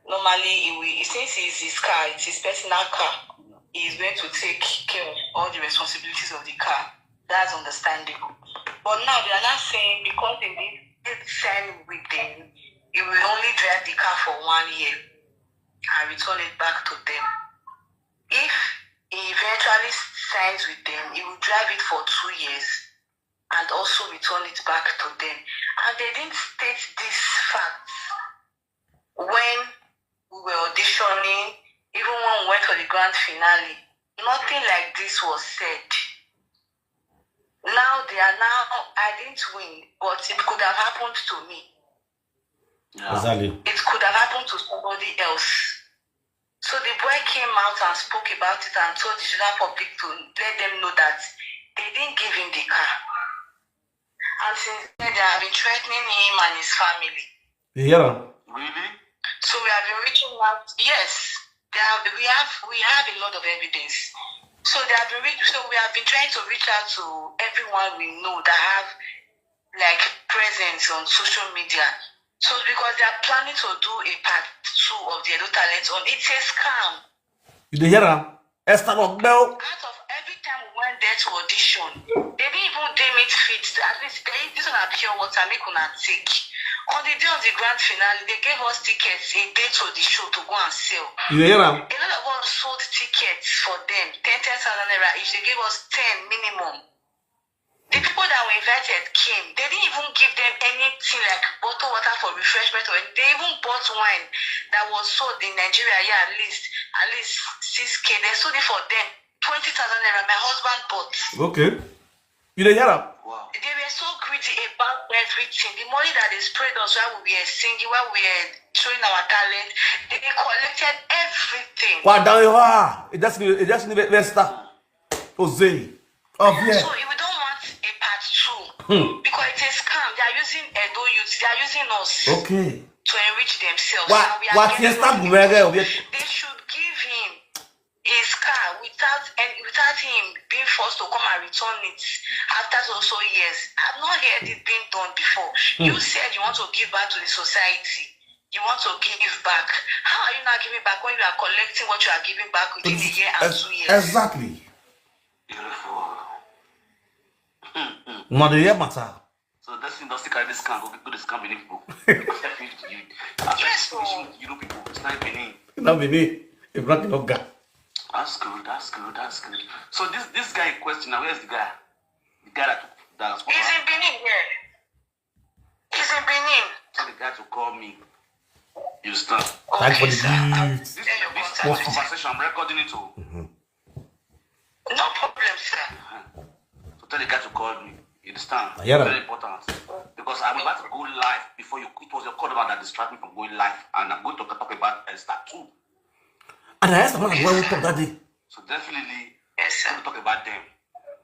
[SPEAKER 6] Normally, since it's his car, it's his personal car, he is going to take care of all the responsibilities of the car. That's understandable. But now they are not saying because they didn't sign with them, he will only drive the car for 1 year and return it back to them. If he eventually signs with them, he will drive it for 2 years and also return it back to them. And they didn't state these facts when we were auditioning, even when we went for the grand finale. Nothing like this was said. Now I didn't win, but it could have happened to me.
[SPEAKER 1] Exactly.
[SPEAKER 6] It could have happened to somebody else. So the boy came out and spoke about it and told the general public to let them know that they didn't give him the car. And since then, they have been threatening him and his family.
[SPEAKER 1] Yeah.
[SPEAKER 5] Really?
[SPEAKER 6] So we have been reaching out. Yes, we have a lot of evidence. So we have been trying to reach out to everyone we know that have like presence on social media. So because they are planning to do a part 2 of the Edo Talent on, it's a scam.
[SPEAKER 1] You dey hear am? Esther not bell.
[SPEAKER 6] Out of every time we went there to audition, they didn't even deem it fit. At least this one are pure water, make una take. On the day of the grand finale, they gave us tickets a day to the show to go and sell.
[SPEAKER 1] You dey hear am?
[SPEAKER 6] A lot of us sold tickets for them, 10,000 naira each. They gave us 10 minimum. The people that were invited came. They didn't even give them anything like bottled water for refreshment or anything. They even bought wine that was sold in Nigeria, yeah, at least 6K. They sold it for them 20,000 naira. My husband bought.
[SPEAKER 1] Okay. You dey hear am?
[SPEAKER 6] Wow. They were so greedy about everything. The money that they sprayed us while we were singing, while we were showing our talent, they collected everything.
[SPEAKER 1] What down you are? It just need Esther. Jose. Oh yeah.
[SPEAKER 6] So if we don't want a part 2, because it's a scam, they are using Edo youth, they are using us
[SPEAKER 1] Okay.
[SPEAKER 6] to enrich themselves.
[SPEAKER 1] What?
[SPEAKER 6] And we are
[SPEAKER 1] What?
[SPEAKER 6] getting
[SPEAKER 1] Esther
[SPEAKER 6] money.
[SPEAKER 1] Gumere?
[SPEAKER 6] They should give him his car without him being forced to come and return it after so years. I've not heard it being done before. You said you want to give back to the society. You want to give back. How are you not giving back when you are collecting what you are giving back within a year and 2 years?
[SPEAKER 1] Exactly.
[SPEAKER 3] Beautiful.
[SPEAKER 1] Not the year matter.
[SPEAKER 3] So that's the industry carry this can go to scam Benin people.
[SPEAKER 6] Yes,
[SPEAKER 3] you know people, it's not Benin.
[SPEAKER 1] Not me. If not, you got.
[SPEAKER 3] That's good. So this guy in question now, where's the guy? The guy that's
[SPEAKER 6] He's in Benin here. He's in Benin.
[SPEAKER 3] Tell the guy to call me. You understand?
[SPEAKER 1] Thanks for
[SPEAKER 6] Okay,
[SPEAKER 1] the
[SPEAKER 6] sir.
[SPEAKER 1] gifts.
[SPEAKER 3] This conversation, I'm recording it too.
[SPEAKER 6] No problem, sir.
[SPEAKER 3] So tell the guy to call me. You understand?
[SPEAKER 1] Yeah.
[SPEAKER 3] Very important. Because I'm about to go live before you. It was your call about that distract me from going live, and I'm going to talk about Esther too.
[SPEAKER 1] And I asked the man why we talk that day.
[SPEAKER 3] So definitely,
[SPEAKER 6] Yes, sir.
[SPEAKER 3] we'll talk about them.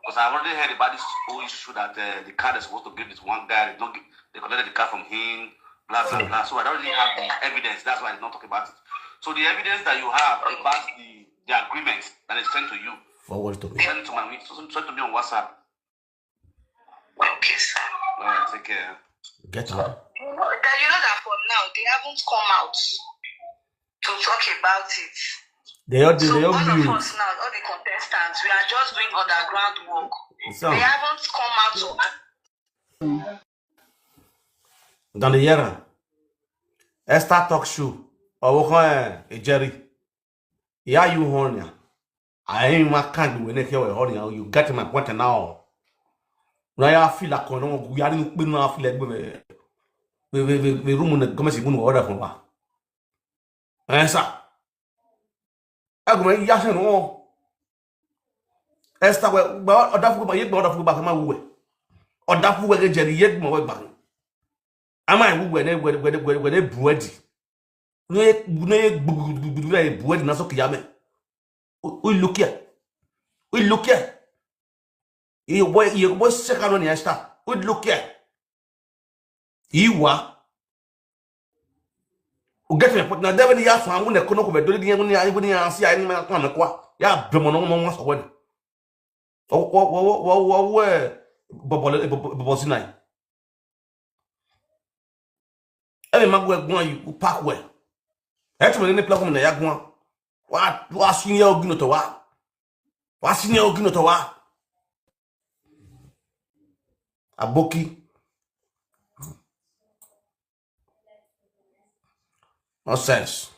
[SPEAKER 3] Because I've already heard about this whole issue that the car they're supposed to give this one guy, they collected the car from him, blah, blah, blah. So I don't really have the evidence. That's why I did not talk about it. So the evidence that you have about the agreement that is sent to you,
[SPEAKER 1] Forward to me.
[SPEAKER 3] send it to send to me on WhatsApp.
[SPEAKER 6] Okay, sir.
[SPEAKER 3] All right, take care.
[SPEAKER 1] Get on.
[SPEAKER 6] You know that for now, they haven't come out to talk about it.
[SPEAKER 1] They all
[SPEAKER 6] So all of
[SPEAKER 1] mute.
[SPEAKER 6] us now, all the contestants, we are just doing underground work.
[SPEAKER 1] So,
[SPEAKER 6] They haven't come out to
[SPEAKER 1] dans the year, Esther talk show. Or we Jerry. Yeah, you horny. I ain't my kind when they hear horny. You get my point now. Now I feel like we are in the now feel like we room in the commerce you order from her. Answer. I go my yash no. Esther, well, or that for my yet border for back my way. Or that for where Jerry yet my way back. Am I when they bread? No, bread, not so kiame. We look here. We look here. You was second on the Esther. We look here. You are. You get me, but now, never the ass one when the Kono over doing the see I didn't come and qua. Ya, Bremono once a word. Where Bobosinai. Every man will you pack well. Actually, any platform in the Yagwan. What was in your Gunotowa? What's in your Gunotowa? A bookie. No sense.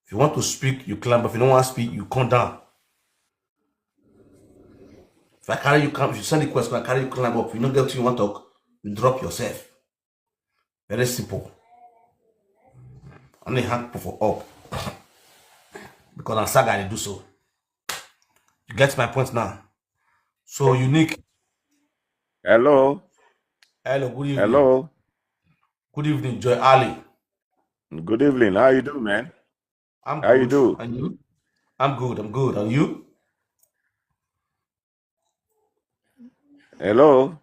[SPEAKER 1] If you want to speak, you climb. If you don't want to speak, you come down. If I carry you, come. If you send the question, I carry you, climb up. If you don't get what you want to talk, you drop yourself. Very simple. Only hand for up. Because I'm saga they do so. You get my point now. So unique.
[SPEAKER 7] Hello.
[SPEAKER 1] Hello, good evening.
[SPEAKER 7] Hello.
[SPEAKER 1] Good evening, Joy Ali.
[SPEAKER 7] Good evening. How you doing, man?
[SPEAKER 1] I'm
[SPEAKER 7] How
[SPEAKER 1] good.
[SPEAKER 7] you do?
[SPEAKER 1] And you? I'm good. And you?
[SPEAKER 7] Hello.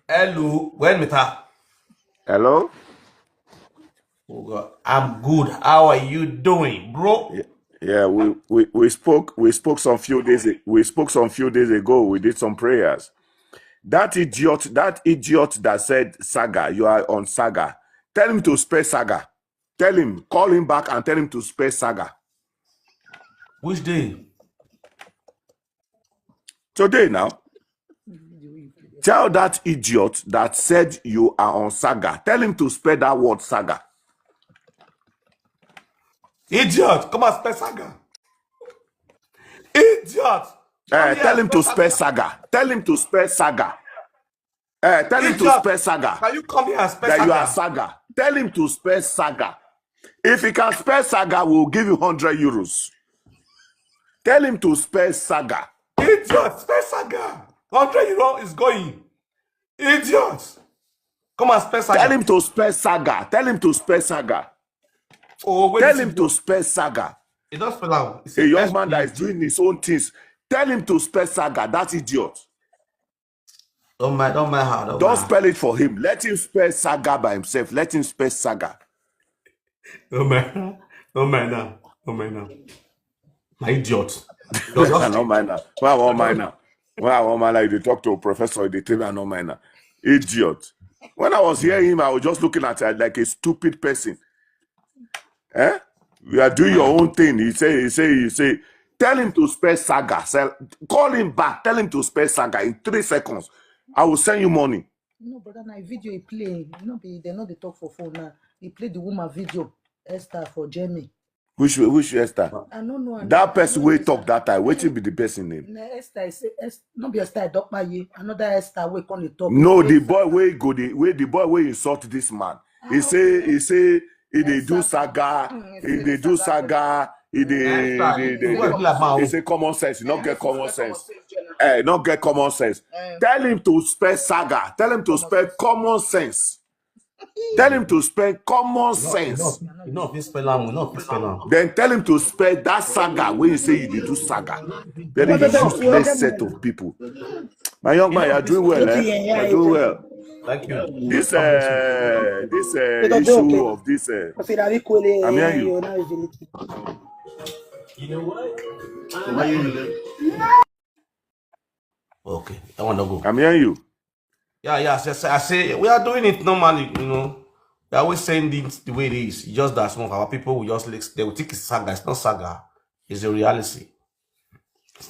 [SPEAKER 1] Hello. When me ta?
[SPEAKER 7] Hello.
[SPEAKER 1] Oh God. I'm good. How are you doing, bro?
[SPEAKER 7] Yeah, we spoke some few days ago. We did some prayers. That idiot that said Saga, you are on Saga. Tell him to spare Saga. Call him back and tell him to spare Saga.
[SPEAKER 1] Which day?
[SPEAKER 7] Today now. Tell that idiot that said you are on Saga. Tell him to spell that word Saga.
[SPEAKER 1] Idiot! Come and spell Saga. Idiot!
[SPEAKER 7] Tell him to spell Saga. Tell him to spell Saga. Tell him to spell Saga.
[SPEAKER 1] Can you come here and spell
[SPEAKER 7] that
[SPEAKER 1] Saga?
[SPEAKER 7] You are Saga. Tell him to spell Saga. If he can spell Saga, we'll give you 100 euros. Tell him to spell Saga.
[SPEAKER 1] Idiot! Spell Saga. 100 euro is going. Idiot! Come and spell Saga.
[SPEAKER 7] Tell him to spell Saga. Tell him to spell Saga.
[SPEAKER 1] Oh,
[SPEAKER 7] tell him to spell Saga.
[SPEAKER 1] He don't spell out.
[SPEAKER 7] A young man that is doing his own things. Tell him to spell Saga. That idiot.
[SPEAKER 1] Don't mind how.
[SPEAKER 7] Don't spell it for him. Let him spell Saga by himself. Let him spell Saga.
[SPEAKER 1] Don't mind now. My idiot.
[SPEAKER 7] No mind now. Why I want mind now? When I want mind now, you talk to a professor, they tell me I no mind now. Idiot. When I was hearing him, I was just looking at it like a stupid person. You are doing your own thing. You say, tell him to spell Saga. Call him back. Tell him to spell Saga in 3 seconds. I will send you money.
[SPEAKER 8] No, brother, my video he play. They know they talk for phone now. He play the woman video, Esther for Jamie.
[SPEAKER 7] Which Esther?
[SPEAKER 8] I don't know.
[SPEAKER 7] That person will talk that time. What will be the person name?
[SPEAKER 8] Esther, not be Esther, edokpayi. Another Esther will come talk.
[SPEAKER 7] No, the boy will insult this man. He say he dey do Saga. He say common sense. He not get common sense. Not get common sense. Tell him to spell Saga. Tell him to spell common sense. Tell him to spell common sense. Then tell him to spell that Saga when you say you do Saga. Very useless set of people. My young man, you're doing well. You're doing well.
[SPEAKER 1] Thank you.
[SPEAKER 7] This issue of this. I'm hearing you.
[SPEAKER 1] You know what? Okay, I want to go.
[SPEAKER 7] I'm hearing you.
[SPEAKER 1] Yeah. I say we are doing it normally. We're always saying things the way it is. It's just that some of our people will they will think it's Saga. It's not Saga. It's a reality.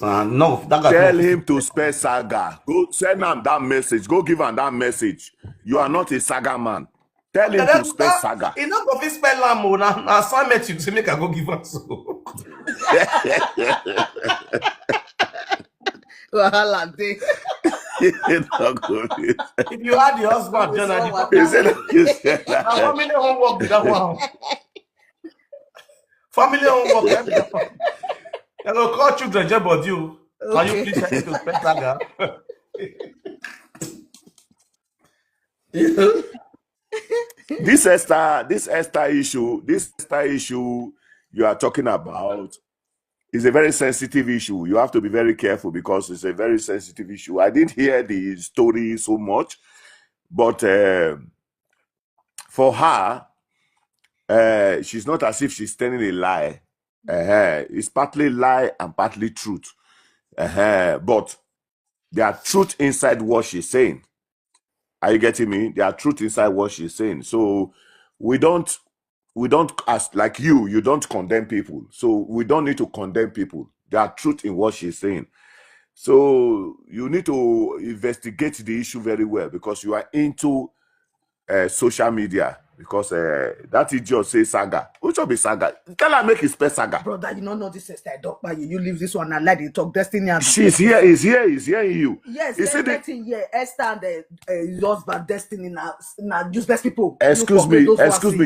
[SPEAKER 1] No,
[SPEAKER 7] tell him to spell Saga. Go send him that message. Go give him that message. You are not a Saga man. Tell him to spell Saga.
[SPEAKER 1] He's not going to spell Lamo. Now, assignment you to make I go give us.
[SPEAKER 7] If
[SPEAKER 1] you had the husband, family homework with that one. Family homework. I will call children, but you. Can you please help me to spell Saga?
[SPEAKER 7] This Esther issue you are talking about is a very sensitive issue. You have to be very careful because it's a very sensitive issue. I didn't hear the story so much, but for her, she's not as if she's telling a lie. It's partly lie and partly truth. But there are truth inside what she's saying. Are you getting me? There are truth inside what she's saying. So we don't ask like you don't condemn people. So we don't need to condemn people. There are truth in what she's saying. So you need to investigate the issue very well because you are into social media. Because that idiot say Saga. Which will be Saga? Tell her make it spell Saga.
[SPEAKER 8] Brother, you don't know this Esther edokpayi. You leave this one and let it talk. Destiny and
[SPEAKER 7] she's here. He's hearing you.
[SPEAKER 8] Yes, here. Esther and the husband Destiny now useless people.
[SPEAKER 7] Excuse me.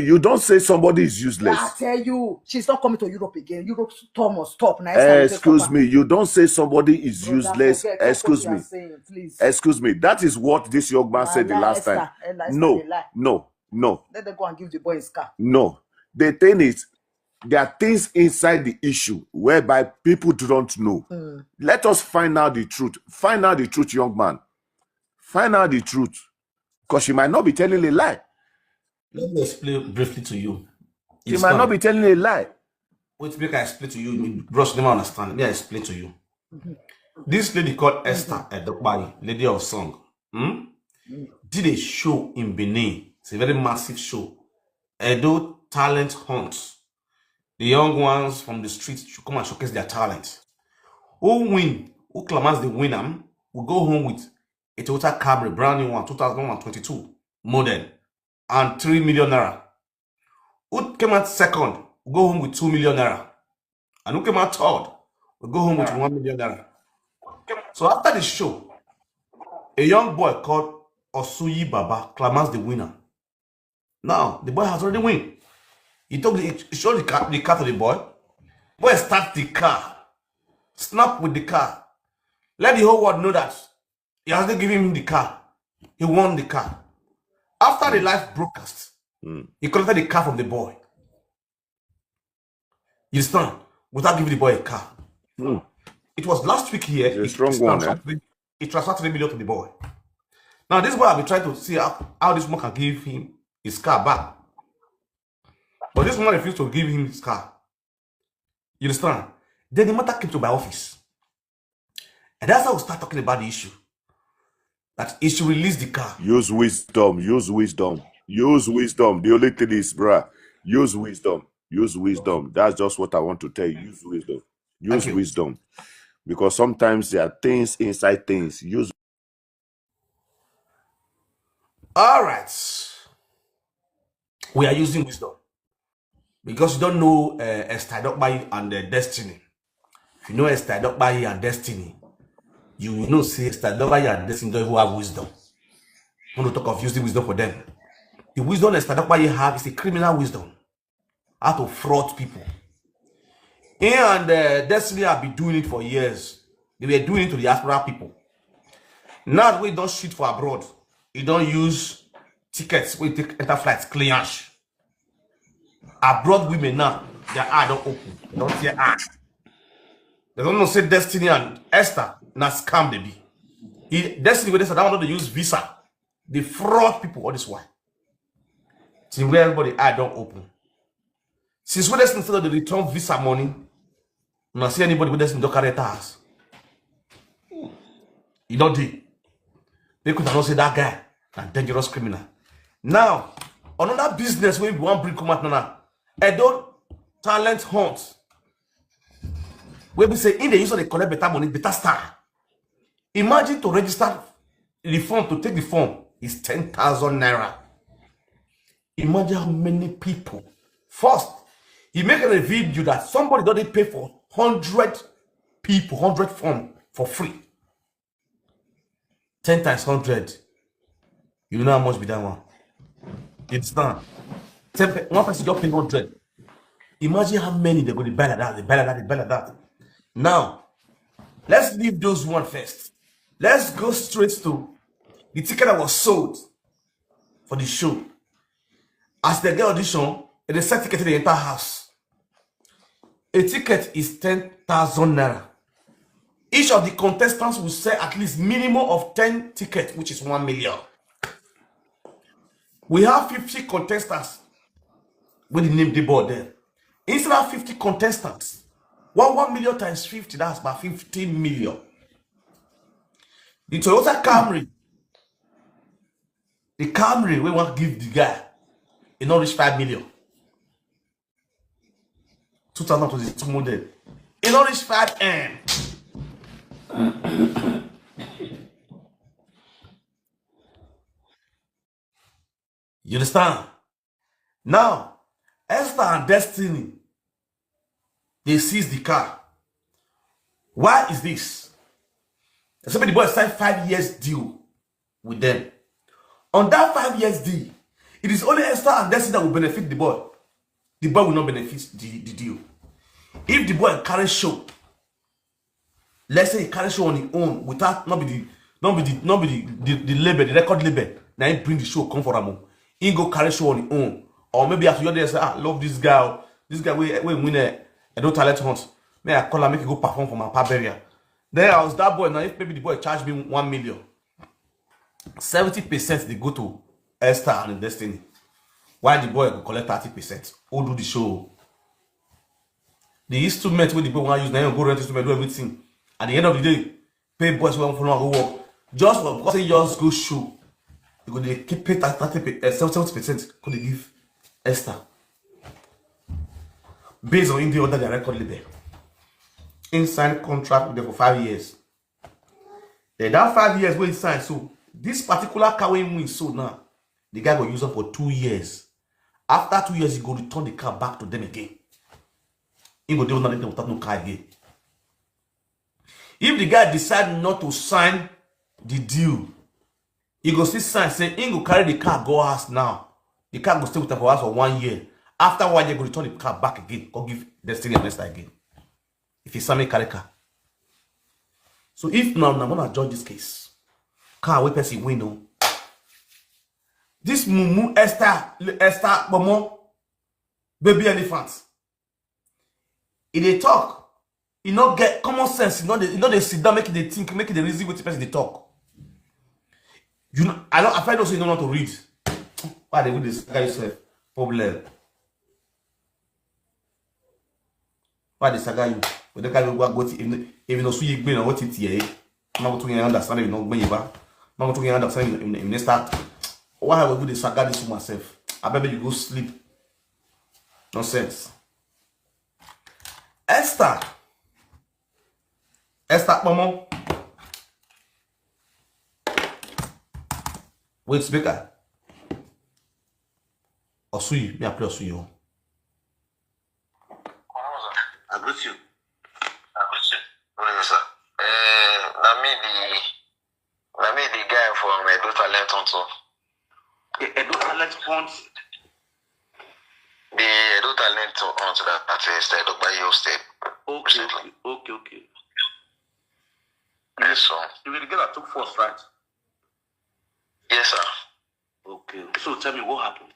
[SPEAKER 7] You don't say somebody is useless.
[SPEAKER 8] I tell you, she's not coming to Europe again. Europe storm must stop. Now,
[SPEAKER 7] excuse me. You don't say somebody is useless. Excuse me.
[SPEAKER 8] Please.
[SPEAKER 7] Excuse me. That is what this young man said the last time. No.
[SPEAKER 8] Let them go and give the boy his car.
[SPEAKER 7] No. The thing is, there are things inside the issue whereby people don't know. Let us find out the truth. Find out the truth, young man. Find out the truth. Because she might not be telling a lie.
[SPEAKER 1] Let me explain briefly to you.
[SPEAKER 7] She might not be telling a lie.
[SPEAKER 1] Wait, make I explain to you. Bros never understand. Let me explain to you. This lady called Esther Edokpayi, lady of song, did a show in Benin. It's a very massive show. Edo talent hunt. The young ones from the streets should come and showcase their talent. Who win, who claims the winner, will go home with a Toyota Camry, brand new one, 2022 model, and 3 million naira. Who came out second, will go home with 2 million naira. And who came out third, will go home with 1 million naira. So after the show, a young boy called Osuyi Baba claims the winner. Now, the boy has already won. He showed the car to the boy. Boy start the car. Snap with the car. Let the whole world know that he hasn't given him the car. He won the car. After the live broadcast, he collected the car from the boy. You understand? Without giving the boy a car. It was last week here.
[SPEAKER 7] It's a strong one,
[SPEAKER 1] He transferred 3 million to the boy. Now, this boy, I've been trying to see how this woman can give him his car back. But this woman refused to give him his car. You understand? Then the matter came to my office. And that's how we start talking about the issue. That he should release the car.
[SPEAKER 7] Use wisdom. Use wisdom. Use wisdom. The only thing is, bruh, use wisdom. Use wisdom. That's just what I want to tell you. Use wisdom. Use wisdom. Because sometimes there are things inside things. Use.
[SPEAKER 1] All right. We are using wisdom. Because you don't know Esther Edokpayi and Destiny. If you know Esther Edokpayi and Destiny, you will know say Esther Edokpayi and Destiny don't even have wisdom. I want to talk of using wisdom for them. The wisdom Esther Edokpayi have is a criminal wisdom. How to fraud people. And Destiny have been doing it for years. They were doing it to the diaspora people. Now we don't shit for abroad. You don't use tickets. We take enter flights, clearance. Abroad women now, their eye don't open. They don't see eye. They don't know say Destiny and Esther na scam they be. Destiny with Esther, that one don't use visa. They fraud people all this while. Since where everybody eye don't open. Since when Destiny instead of the return visa money, you don't see anybody with Destiny don't carry tax. You don't do. They could not say that guy a dangerous criminal. Now, another business where we want to bring come out now. Edo talent hunt. Where we say in the use of the collect better money, better star. Imagine to register the form, to take the form is 10,000 naira. Imagine how many people. First, he make a video that somebody don't pay for 100 people, 100 form for free. 10 times 100. You know how much be that one? It's done. One person just pay 100. Imagine how many they're going to buy like that, they buy like that, they buy like that. Now, let's leave those one first. Let's go straight to the ticket that was sold for the show. As they get audition, they sell ticket to the entire house. A ticket is 10,000 naira. Each of the contestants will sell at least minimum of 10 tickets, which is 1 million. We have 50 contestants with the name the board there. Instead of 50 contestants, 1 million times 50, that's about 15 million. The Toyota Camry, we want to give the guy, it not reach 5 million. 2022 model. It not reach 5M. You understand? Now, Esther and Destiny, they seize the car. Why is this? Somebody boy signed 5 years deal with them. On that 5 years deal, it is only Esther and Destiny that will benefit the boy. The boy will not benefit the deal. If the boy carry show, let's say he carry show on his own without not be the label, the record label. Now he bring the show come for him. He go carry show on his own, or maybe after you're there say, I love this guy. This guy we win a don't talent hunt. May I call him make he go perform for my papa burial. Then I was that boy. Now if maybe the boy charge me 1 million, 70% they go to Esther and Destiny. While the boy will collect 30%. Who do the show? the instrument where the people want to use now, go rent instrument, do everything. At the end of the day, pay boys who want to go work. Just for because they just go show, you go they keep pay 70%. Could they give Esther based on the order their record label. Inside contract with them for 5 years. Then that 5 years where he signed, so this particular car when we sold now, the guy will use them for 2 years. After 2 years, he go return the car back to them again. He go do nothing without no car again. If the guy decide not to sign the deal, he go still sign, say he go carry the car go house now. The car go stay with him for house for 1 year. After 1 year, go return the car back again. Go give Destiny and Esther again. If he's Sammy carry car. So if now I'm gonna judge this case, car we person win no. This mumu Esther Momo baby elephant. If they talk, you not get common sense. You know they sit down, make it they think, make it the reason with the person they talk. You know, I find also you don't know how to read. Why they with this guy yourself? Problem. Why they saga you? But the guy will go to even though you been on what it here. I'm not going to understand you know when you back. I'm not going to understand in the start. Why would they saga this to myself? I bet you go sleep. Nonsense. Esther, Momo. Wait, speaker. Osui, me apply Osui.
[SPEAKER 3] I greet you.
[SPEAKER 9] What is that? I mean the guy from Edo Talent also.
[SPEAKER 3] Edo Talent Hunt.
[SPEAKER 9] The Edo Talent hunt that is the edokpayi hosted.
[SPEAKER 3] Okay.
[SPEAKER 9] Yes, sir.
[SPEAKER 3] You will get that took first, right?
[SPEAKER 9] Yes, sir.
[SPEAKER 3] Okay. So tell me what happened.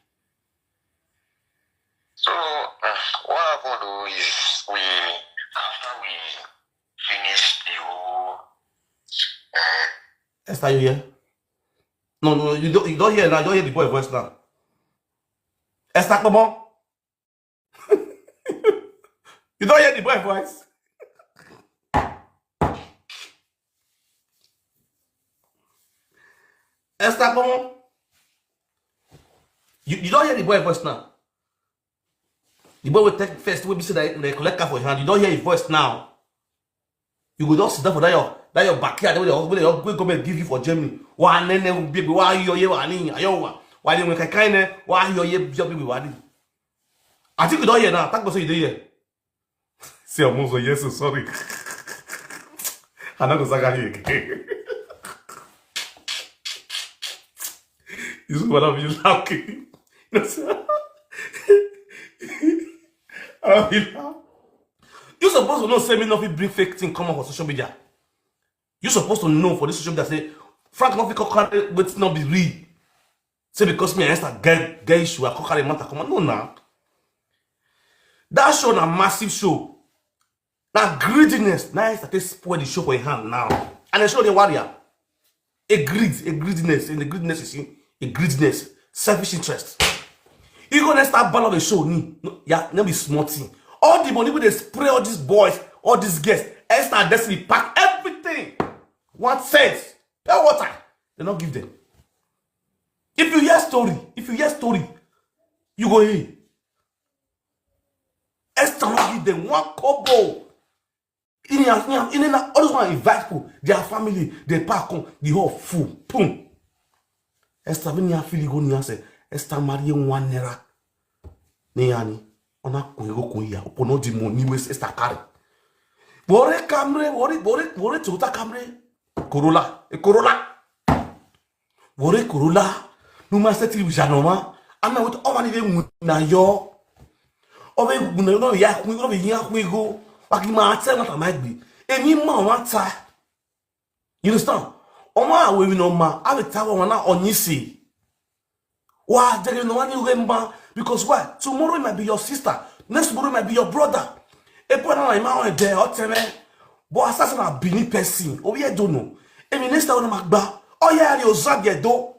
[SPEAKER 9] So what happened though is after we finished the whole
[SPEAKER 1] Esther, you hear? No, you don't hear now. You don't hear the boy voice now. Esther, come on. You don't hear the boy voice. Esther, come on. You don't hear the boy voice now. The boy will take first. We be say that they collect car for your hand. You don't hear his voice now. You go just sit down for that your backyard. Where they go and give you for Germany. Why nene baby? Why you here? Why they make a kind? Why you here? Baby, why? I think you don't hear now. Thank God you don't hear. See, I'm also yes, so sorry. I'm not gonna say again. You see what I'm laughing? You supposed to know say me nothing bring fake thing come on for social media. You supposed to know for this social media say Frank nothing can but not be real. Say because me and Esther get issue I can carry matter come on. No now. That show na massive show. Now greediness. Now Esther take spoil the show for a hand now. And they show the warrior. A greediness. In the greediness you see, a greediness, selfish interest. You gonna start ban of the show, yeah, no be small thing. All the money they spray all these boys, all these guests, Esther and Destiny pack everything. 1 cent, pure water, they not give them. If you hear story, you go here. Esther not give them 1 kobo. In all those one invite people, their family, they pack on the whole full, boom. Esther when you feel go near say Esther marry 1 naira. Neyani, ona kuego ya opono di money we Esther carry. Bore Toyota Camry, Corolla. Bore Corolla. No master tri janoma. Ama with all money na yo. Ove no ya kuego. Waki ma tell what I might be. Emi ma wanta. You understand? Oma we no ma. I will tell one na onyisi. Why there no one you remember? Because why? Tomorrow it might be your sister. Next tomorrow it might be your brother. Epo na my man there or teme. But assassin a bini person. Oh yeah, don't know. Emi next time na magba. Oh yeah, you zag do.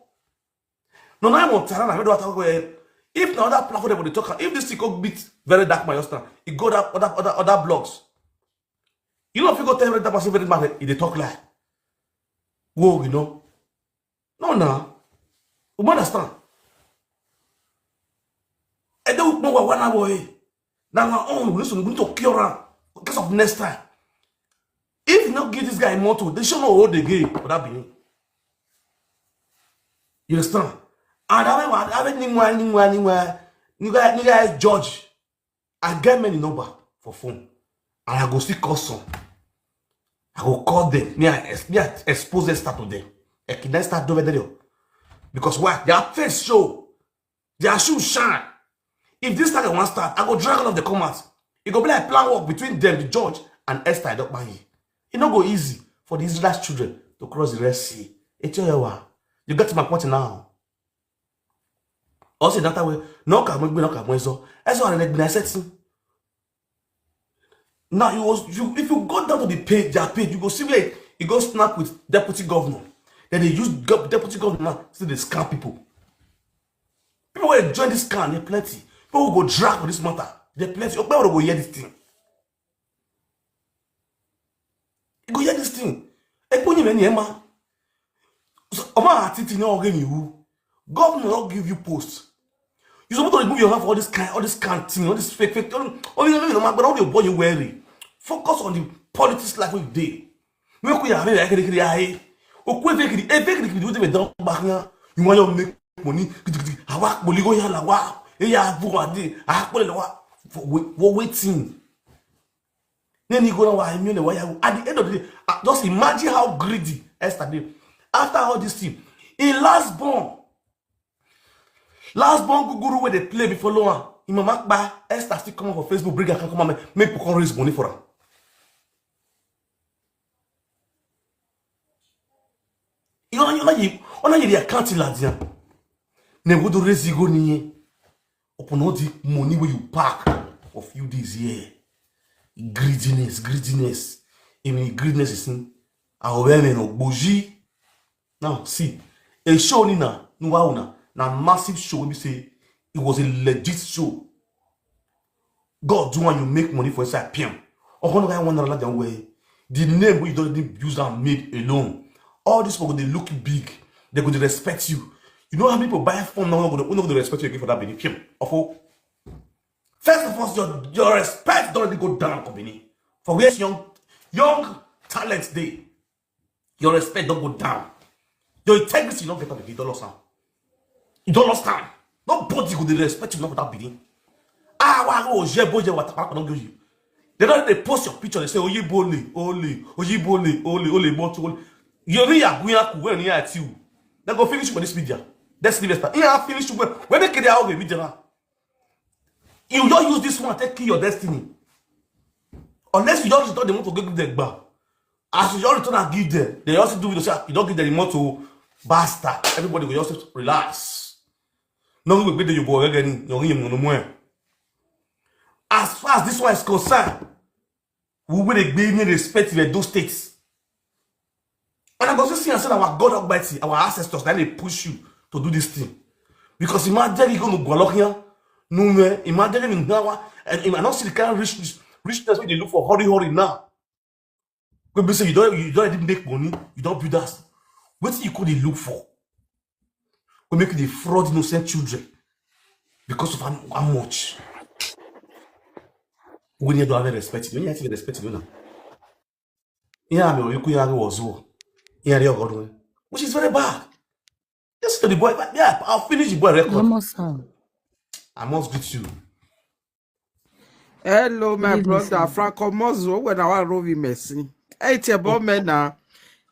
[SPEAKER 1] No na mo tara na me do ata go e. If now other platform they talk, if this thing go beat very dark my husband, it go that other blogs. You know if you go tell that person very bad, they talk like, whoa, you know. No. You understand? I don't know what one boy. Now my own listen, going to cure her because of next time. If you not give this guy more to, they should know what they gave for that being. You understand? And I have you guys judge. I get many number for phone. And I go see call some. I go call them. Me expose them start to them. I can start doing there. Because why? Their face show. Their shoes shine. If this target wants start, I go drag all of the comments. It go be like plan work between them, the judge, and Esther edokpayi. It not go easy for the Israelite children to cross the Red Sea. You got to my point now. Also, that way, no come so. That's why I said. Now if you go down to the page, their page, you go see where you go snap with deputy governor. Then they use deputy governor to they scam people. People will join this scam, they're plenty. People will go drag for this matter. They're plenty. People will go hear this thing. You go hear this thing. Governor will give you posts. You supposed to remove your hand for all this kind thing, all this fake. Only the boy you wearing. Focus on the politics like we did. You want to make money. Waiting. Then you go at the end of the day, just imagine how greedy Esther did. After all this thing, in last born guru where they play before Loan. Imama Esther still come on for Facebook, bring her come and make people raise money for her. You know the account là dia. Ne go do raise go ni. Upon all the money where you pack for few days here. Greediness. Even greediness is in our no boji. Now see, a show ni na massive show. We say it was a legit show. God do when you make money for inside PM. Or one guy one another way. The name we don't use and made alone. All these people they look big. They're going to respect you. You know how many people buy phone now going to respect you again for that Benin PM. First of all, your respect don't really go down, company. For where's young talents day, your respect don't go down. Your integrity don't get up again. You don't lost time. You don't lost time. Nobody could respect you not for that Benin. Don't give you. They post your picture. They say, "Oh, you bully, you know you're going to at you." They go finish with this video. That's the best. Yeah, finish with when they get out of the video. You don't use this one to take your destiny. Unless you don't return the remote to give them back. As you don't return and give them, they also do with yourself. You don't give the remote to bastard. Everybody will just relax. No, we will be you go again. As far as this one is concerned, we will be respect in those states. And I'm going to see and say our God Almighty, our ancestors, that they push you to do this thing. Because imagine you going to go here. No, imagine now, and I don't see the kind of richness when they look for hurry now. When they say you don't even make money, you don't build us. What you could look for? We make the fraud innocent children because of how much. We need to have respect. You need to respect you now. Which is very bad. Listen to the boy. Yeah, I'll finish the boy record. I must greet you.
[SPEAKER 10] Hello, my brother. Franco Mozo, when I was roving messy. Hey, table man now.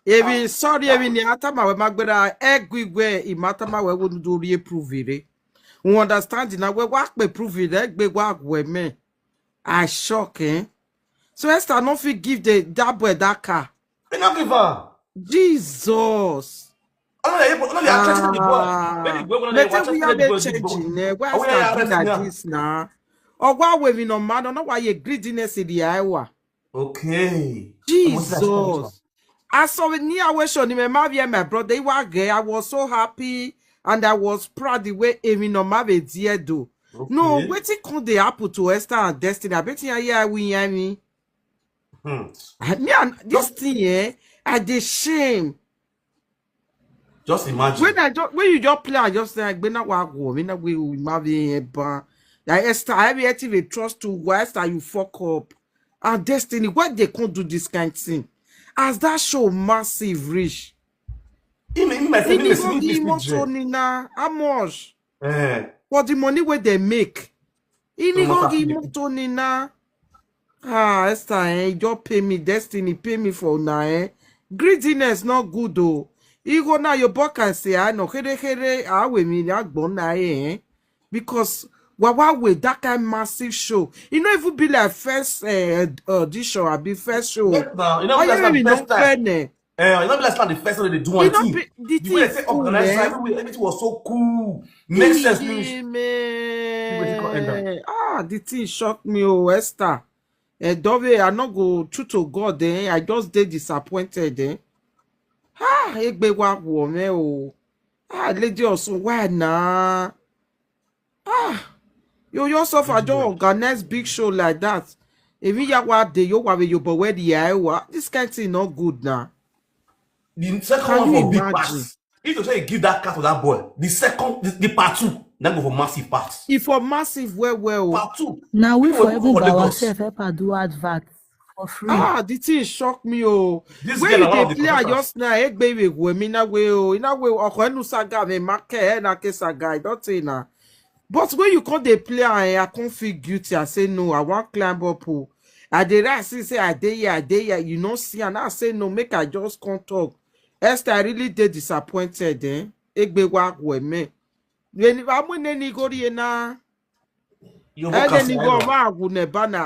[SPEAKER 10] Even sorry, even the atama we magbera egwe imatama we wouldn't do reprove it. We understand now we work be prove it, egbe work we me. I shock, eh? So Esther not fit give that boy that car.
[SPEAKER 1] We not give her.
[SPEAKER 10] Jesus. Let we have a changing. Why this now? Or why we no matter not why you greediness in the Iowa.
[SPEAKER 1] Okay.
[SPEAKER 10] Jesus. I saw it near where show me my brother. They were gay. I was so happy. and I was proud the way Amy no mave do. No, waiting come the apple to Esther and Destiny. I bet you we me. Me and this thing, I dey shame.
[SPEAKER 1] Just imagine.
[SPEAKER 10] When you just play, I just like be not what go. Me not we mave ba. Like Esther, I be active trust to Esther you fuck up. And Destiny, why they can't do this kind of thing? As that show massive reach. How much? For the money where they make. Esther, you pay me, Destiny, pay me for now. Greediness not good though. You go now your book and say, I know, because with that kind of massive show, you know, if it be like first audition, I be first show.
[SPEAKER 1] You know, that's not the first time. That's not the first time they do one thing. The way they say organized, everything was so cool. Makes sense,
[SPEAKER 10] the thing shocked me, Esther. Dove, I not go true to God, I just did disappointed, lady also, why nah? You yourself I don't organize big show like that. If you what day you have you but where the this kind of thing not good now.
[SPEAKER 1] The second one for big parts. If you say you give that car to that boy, the second the part 2, then go for massive parts.
[SPEAKER 10] If for massive well.
[SPEAKER 1] Part 2.
[SPEAKER 8] Now we for even by ourselves Epa do advert for free.
[SPEAKER 10] The thing shock me
[SPEAKER 1] This
[SPEAKER 10] when you dey play just now baby we me na way okwenu saga me market na ke saga don't say na. But when you can't they play and I can't feel guilty, I say no, I want climb up. I did say I dare, you know, see, and I say no, make I just can't talk. Esther, I really did disappointed, Egbe work with me. When I'm in any go na,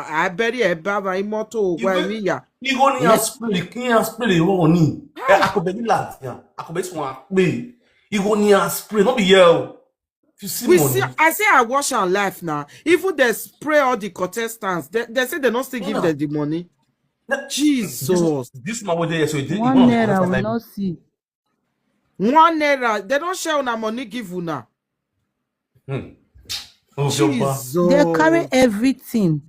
[SPEAKER 10] I bury a baba immortal where we are.
[SPEAKER 1] You go near spirit, the whole knee. I could be lad, I could be one way. You go near spirit, not be yell.
[SPEAKER 10] I say I watch our life now. Even they spray all the contestants, they say they don't still give them the money. Jesus.
[SPEAKER 1] This man was there, so it
[SPEAKER 8] one naira will not see.
[SPEAKER 10] 1 naira. They don't share on our money give you now. Jesus.
[SPEAKER 8] They carry everything.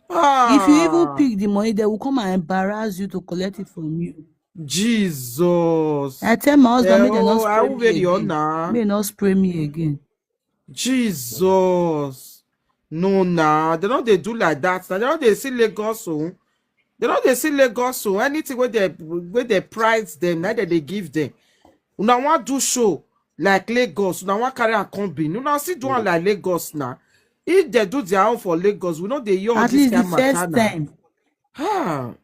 [SPEAKER 8] If you even pick the money, they will come and embarrass you to collect it from you.
[SPEAKER 10] Jesus.
[SPEAKER 8] I tell my husband, may they not spray me again. May not spray me again.
[SPEAKER 10] Jesus. No, they don't they do like that. They don't they see Lagos so. They don't they see Lagos so. Anything where they price them, neither they give them. Una want do show like Lagos. Una want carry a combine. Una see do one like Lagos now. If they do their own for Lagos, we know they hear
[SPEAKER 8] at least the first time.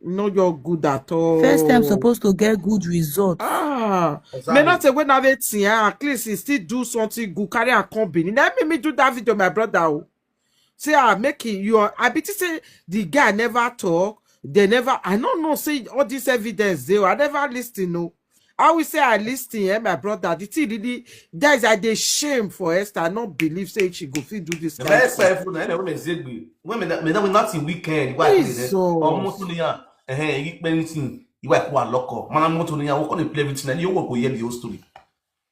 [SPEAKER 10] No, you're good at all.
[SPEAKER 8] First time supposed to get good results.
[SPEAKER 10] May not say when I've seen at least he still do something good, carry a company. Let me do that video, my brother. Say make it I bet you say the guy never talk, they never I don't know, say all this evidence there. I never listen, no. I will say I listen, my brother. The thing really guys are the shame for Esther. I not believe say she go fit do this.
[SPEAKER 1] Women not in weekend. Almost anything. You work one locker. Man, I'm play everything and you work with the whole story.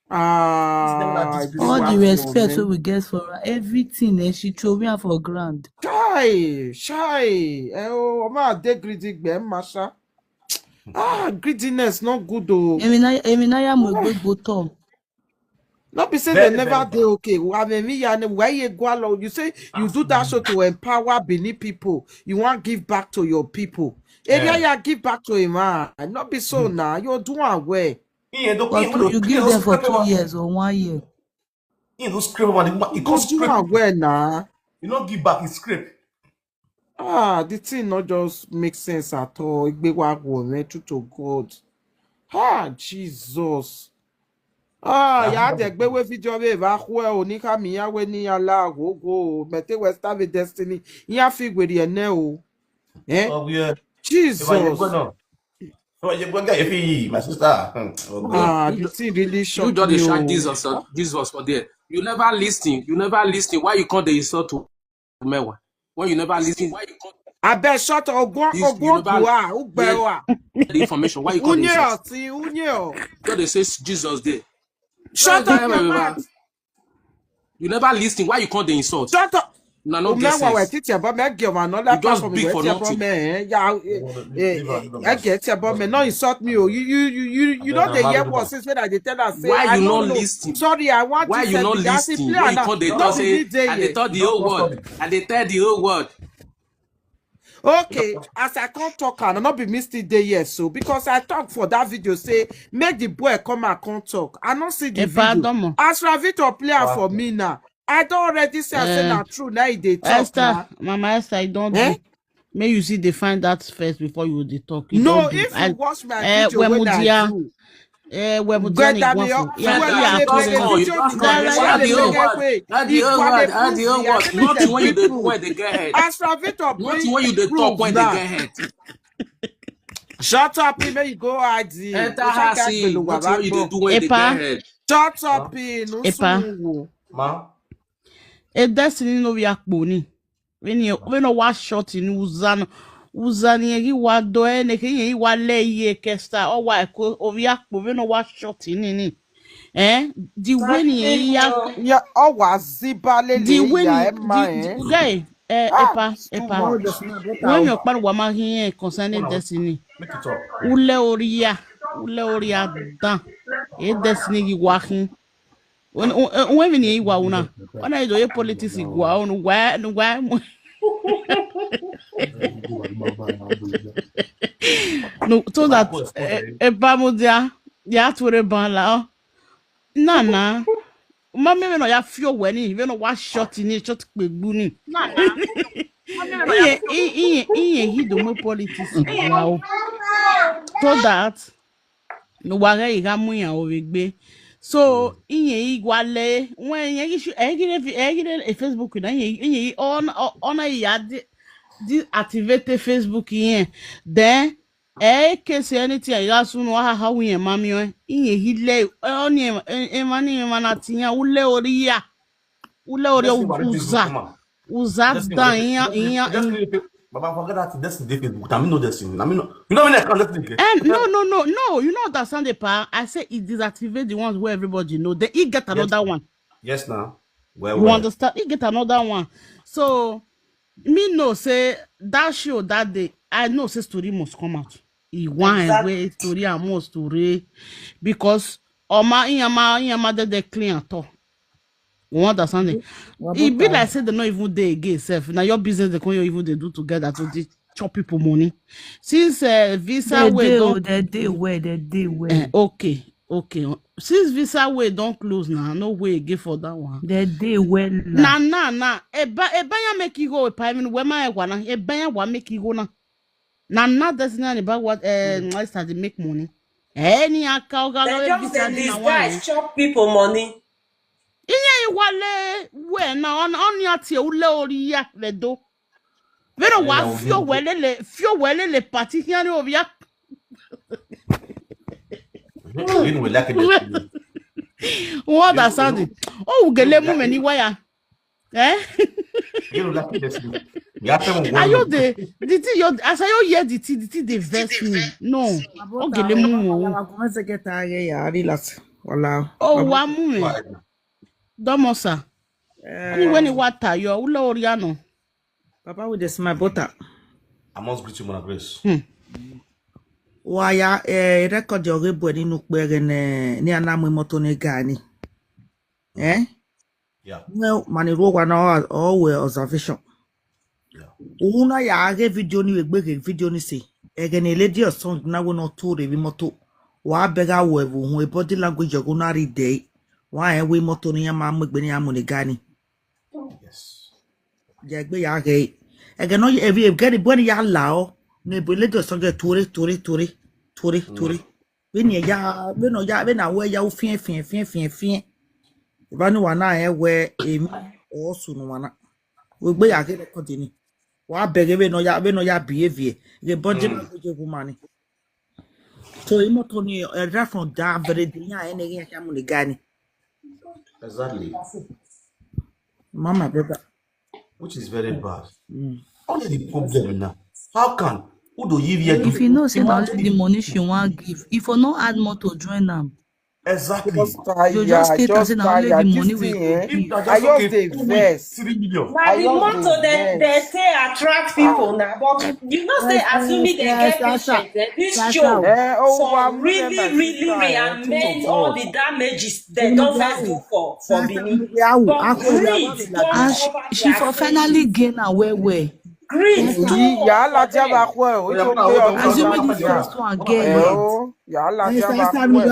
[SPEAKER 8] All the respect we get for her, everything and she throw me for grand.
[SPEAKER 10] Shy. Oh, my greedy masha. Greediness not good though.
[SPEAKER 8] Eminaya mo go Tom.
[SPEAKER 10] Not be saying they never do okay. You say you do that show to empower Benin people. You want to give back to your people. Area give back to him, and not be so now. You're doing well.
[SPEAKER 8] You give them for 2 years or 1 year.
[SPEAKER 1] You don't scream about it.
[SPEAKER 10] You can't do well now.
[SPEAKER 1] You don't give back his script.
[SPEAKER 10] The thing not just make sense at all. It be what to God. Jesus. Ya de gbe we video we ba khwe oni ka mi ya we ni ala gogo mete we start with destiny. Ya figure the ene o.
[SPEAKER 1] Oh yeah.
[SPEAKER 10] Jesus.
[SPEAKER 1] My sister.
[SPEAKER 10] The thing really shocked
[SPEAKER 11] you
[SPEAKER 10] me.
[SPEAKER 11] You just Jesus for there. You never listen. Why you call the insult to Umenwan? When you never listen, why you call
[SPEAKER 10] I bet shut the
[SPEAKER 11] information? Why you call the insult? God they say Jesus there.
[SPEAKER 10] Shut up your mouth.
[SPEAKER 11] You never listen. Why you call the insult?
[SPEAKER 10] Shut up.
[SPEAKER 11] No, no get
[SPEAKER 10] Umenwan
[SPEAKER 11] sense.
[SPEAKER 10] teach about me give another
[SPEAKER 11] You just
[SPEAKER 10] platform
[SPEAKER 11] big
[SPEAKER 10] where
[SPEAKER 11] for
[SPEAKER 10] teach about
[SPEAKER 11] nothing.
[SPEAKER 10] me. Yeah, I get about me. No insult me. You know the year was since when I tell her say
[SPEAKER 11] Why
[SPEAKER 10] I
[SPEAKER 11] you
[SPEAKER 10] don't
[SPEAKER 11] not
[SPEAKER 10] know.
[SPEAKER 11] listen?
[SPEAKER 10] Sorry, I want
[SPEAKER 11] Why
[SPEAKER 10] to
[SPEAKER 11] you
[SPEAKER 10] say
[SPEAKER 11] not
[SPEAKER 10] because
[SPEAKER 11] listening?
[SPEAKER 10] play
[SPEAKER 11] When you
[SPEAKER 10] now.
[SPEAKER 11] call the
[SPEAKER 10] No
[SPEAKER 11] talk
[SPEAKER 10] be
[SPEAKER 11] say,
[SPEAKER 10] me dey
[SPEAKER 11] and they
[SPEAKER 10] here.
[SPEAKER 11] tell the whole word, and they tell the whole word.
[SPEAKER 10] Okay, as I can't talk and not be Mr. Day yes, so because I talk for that video, say make the boy come and come talk. I don't see the video.
[SPEAKER 8] Pardon.
[SPEAKER 10] As Ravito player for me now, I don't already say I say not true. Now they talk
[SPEAKER 8] Esther,
[SPEAKER 10] now.
[SPEAKER 8] Mama Esther, I don't
[SPEAKER 10] Eh?
[SPEAKER 8] do. May you see they find that first before you dey talk. You
[SPEAKER 10] No,
[SPEAKER 8] don't do.
[SPEAKER 10] if you watch my video
[SPEAKER 8] When
[SPEAKER 10] when I
[SPEAKER 8] Mudia,
[SPEAKER 10] do,
[SPEAKER 8] when Mudia ni guafu.
[SPEAKER 11] You just call, you just call. They say, the whole word, the whole word, the whole word. Nothing when you do when they get head.
[SPEAKER 10] as Ravito
[SPEAKER 11] Nothing when you talk
[SPEAKER 10] prove
[SPEAKER 11] when they
[SPEAKER 10] now.
[SPEAKER 11] get head.
[SPEAKER 10] Shut up, may you go ID.
[SPEAKER 11] Enter her see. Nothing when you do when they get head.
[SPEAKER 10] Shut up, no
[SPEAKER 8] Epa.
[SPEAKER 1] Ma.
[SPEAKER 8] A destiny no we akboni. When you wash shot in uzani egi wa do ene ke yen wa le iye-eki star o wa ko oviakpo when you wash shot in ni. The way ni
[SPEAKER 10] ya o wa zibalele
[SPEAKER 8] the way
[SPEAKER 10] ya
[SPEAKER 8] ni
[SPEAKER 10] ema
[SPEAKER 8] guy Epa when you pan wa ma hin concerning destiny.
[SPEAKER 1] Make it up.
[SPEAKER 8] Ule oria dan. E destiny gi wa hin. When ni wa una. Ona ido ye politics igwa onu gwa no, so that Epamudia, ya twere ban la. Nana, mama me no ya fio weni, even no wa shot in it, shot gbegbu ni. Iye he do mo politics wow. So that no wa ga iga mu yan o regbe. So iye igwale when ye issue egire Facebook na iye on ya deactivate Facebook here. Then case anything I soon wa how we mami iye hile oni emani mana tinya ule oria uza dan iya
[SPEAKER 1] Baba, forget that destiny Facebook. I mean no destiny. I mean no. You know when I can't destiny.
[SPEAKER 8] and no. You know understand the part. I say it deactivate the ones where everybody know. Then he get another one.
[SPEAKER 1] Yes, now. Well,
[SPEAKER 8] You understand? He get another one. So me know say that show that day. I know say story must come out. He want way story and more story because Oma iyama de clean at all. You understand it? It be like say they not even dey again self. Now your business they can't even they do together to they chop people money. Since visa way don't okay. Since visa way don't close now, no way again for that one. Nah. Ebanya make you go Epa. I mean, where my wana Ebanya wa make you go na. Nah, that's not about what I started make money. Any account
[SPEAKER 12] They just these guys chop people money.
[SPEAKER 8] Inye wale we na on ya tie ule ori ya ledo. Vero wa fio wele le parti hiani ovia.
[SPEAKER 1] You know like it.
[SPEAKER 8] What that sounding? Oh, gele mu meni waya.
[SPEAKER 1] You know like it.
[SPEAKER 8] Ayo the thing yo as I hear the thing they vex me. No. Oh gele mu. Oh wa mu me. Domosa. When you water your ule ori ano.
[SPEAKER 10] Papa with the smile butter.
[SPEAKER 1] I must greet you, Mona Grace.
[SPEAKER 10] Waya record your rebo ni nukbere ni anamu moto ne gani. Yeah. Well, maniru wana always observation.
[SPEAKER 1] Yeah.
[SPEAKER 10] Una ya age video ni wegbege video ni say. Egene lady or song na we no to revi moto. Wa bega wevu hu e body language go na read day. Wa we moto ni ya mamu gbe ni amu ne gani.
[SPEAKER 1] Yes.
[SPEAKER 10] Jagbe ya age. Egeno every get body ya lao. Ne lady or song Tori. When ya when na we ya fien. Banu wana we emi o sunu wana. We gbe ya get continue. Wa bege we no ya behavior. The body language woman. So imoto ni right from that very day ya ene ya kamu ni gani.
[SPEAKER 1] Exactly.
[SPEAKER 10] Mama brother.
[SPEAKER 1] Which is very bad. Only the problem now. How can who do you hear?
[SPEAKER 8] If you know say that the money she want give, if you not add more to join them,
[SPEAKER 1] Exactly.
[SPEAKER 8] You just state and say now only the money we go
[SPEAKER 1] If
[SPEAKER 8] give.
[SPEAKER 1] they're
[SPEAKER 10] I
[SPEAKER 1] just
[SPEAKER 10] just
[SPEAKER 1] okay,
[SPEAKER 10] dey
[SPEAKER 1] 2 weeks,
[SPEAKER 10] vex.
[SPEAKER 1] 3 million.
[SPEAKER 12] Now the
[SPEAKER 10] just
[SPEAKER 12] motto
[SPEAKER 10] dey
[SPEAKER 12] they
[SPEAKER 10] vex.
[SPEAKER 12] say attract people now, but you know say assuming they get patient, this show for really rearrange all the damages they don't first do for Benin. But greed don't
[SPEAKER 8] And
[SPEAKER 12] cover
[SPEAKER 8] she
[SPEAKER 12] their
[SPEAKER 8] for
[SPEAKER 12] face.
[SPEAKER 8] finally gain her where.
[SPEAKER 12] Greed too
[SPEAKER 10] Yi ya
[SPEAKER 12] much for
[SPEAKER 10] latia ba
[SPEAKER 12] them.
[SPEAKER 10] kwe o
[SPEAKER 1] Yeah,
[SPEAKER 10] to
[SPEAKER 1] but
[SPEAKER 10] gbe
[SPEAKER 1] I
[SPEAKER 10] on
[SPEAKER 1] want to-
[SPEAKER 8] Assuming this
[SPEAKER 10] latia.
[SPEAKER 8] first one again yet.
[SPEAKER 10] O ya latia ba
[SPEAKER 13] Esther
[SPEAKER 10] kwe.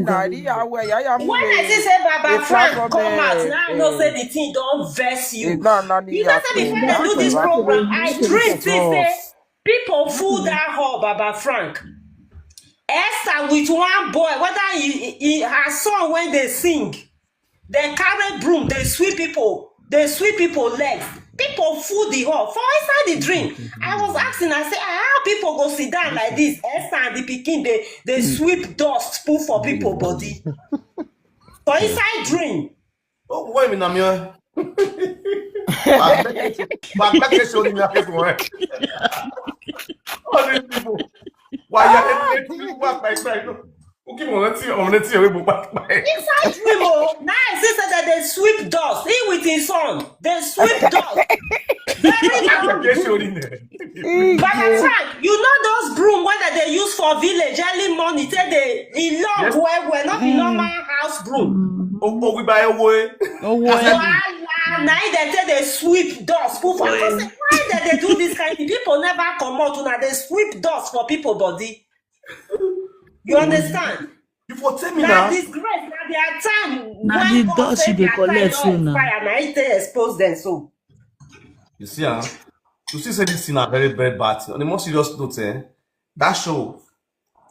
[SPEAKER 10] Na ri ya we ya mu
[SPEAKER 12] When I
[SPEAKER 10] we.
[SPEAKER 12] see say Baba Frank
[SPEAKER 10] platform
[SPEAKER 12] come out, now I know say the thing don't vex you.
[SPEAKER 10] na ni
[SPEAKER 12] You know
[SPEAKER 10] ya
[SPEAKER 12] say before they do this program, I dream say people full that hall, Baba Frank. Esther with one boy, whether he her son when they sing, they carry broom, they sweep people legs. People full the hall. For inside the dream, I was asking, I say, how people go sit down like this? Esther and the pikin, they sweep dust, put for people body. For inside dream.
[SPEAKER 1] Oh, wait a minute, Namio. But back show me my face more. All these people. Why you people back by side? Okay, on let's see we back by.
[SPEAKER 12] Inside dream, oh, now I see say that they sweep dust. He with his son, they sweep dust. Very long broom. Baba Frank, you know those broom when they use for village early morning, say they long well, not the normal house broom.
[SPEAKER 1] Oh, we buy away.
[SPEAKER 12] Now they say they sweep dust. Put for I say, why did they do this kind of thing? People never come out now. They sweep dust for people body. You understand?
[SPEAKER 1] You for tell me
[SPEAKER 12] Now
[SPEAKER 1] now.
[SPEAKER 12] disgrace, now their time
[SPEAKER 8] Now
[SPEAKER 12] when
[SPEAKER 8] the
[SPEAKER 12] God
[SPEAKER 8] dust
[SPEAKER 12] say
[SPEAKER 8] you dey
[SPEAKER 12] their time
[SPEAKER 8] collect
[SPEAKER 12] don't
[SPEAKER 8] so now.
[SPEAKER 12] expire, now it dey expose them so.
[SPEAKER 1] You see, you see, say this thing are very, very bad thing. On the more serious note, that show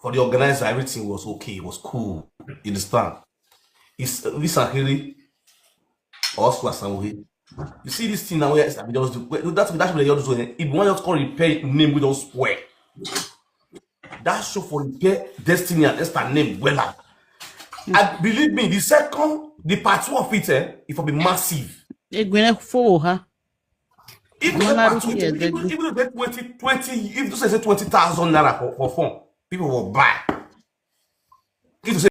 [SPEAKER 1] for the organizer, everything was okay, it was cool. You understand? It's this Ahiri or Swasamuhi. You see this thing now, where we just do that's what they just do. If one just call repair name, we don't swear. That show for repair Destiny and Esther name well. And believe me, the part 2 of it, it will be massive.
[SPEAKER 8] Egwene follow her.
[SPEAKER 1] Even if they 20, if you say 20,000 naira for fun, people will buy. If you say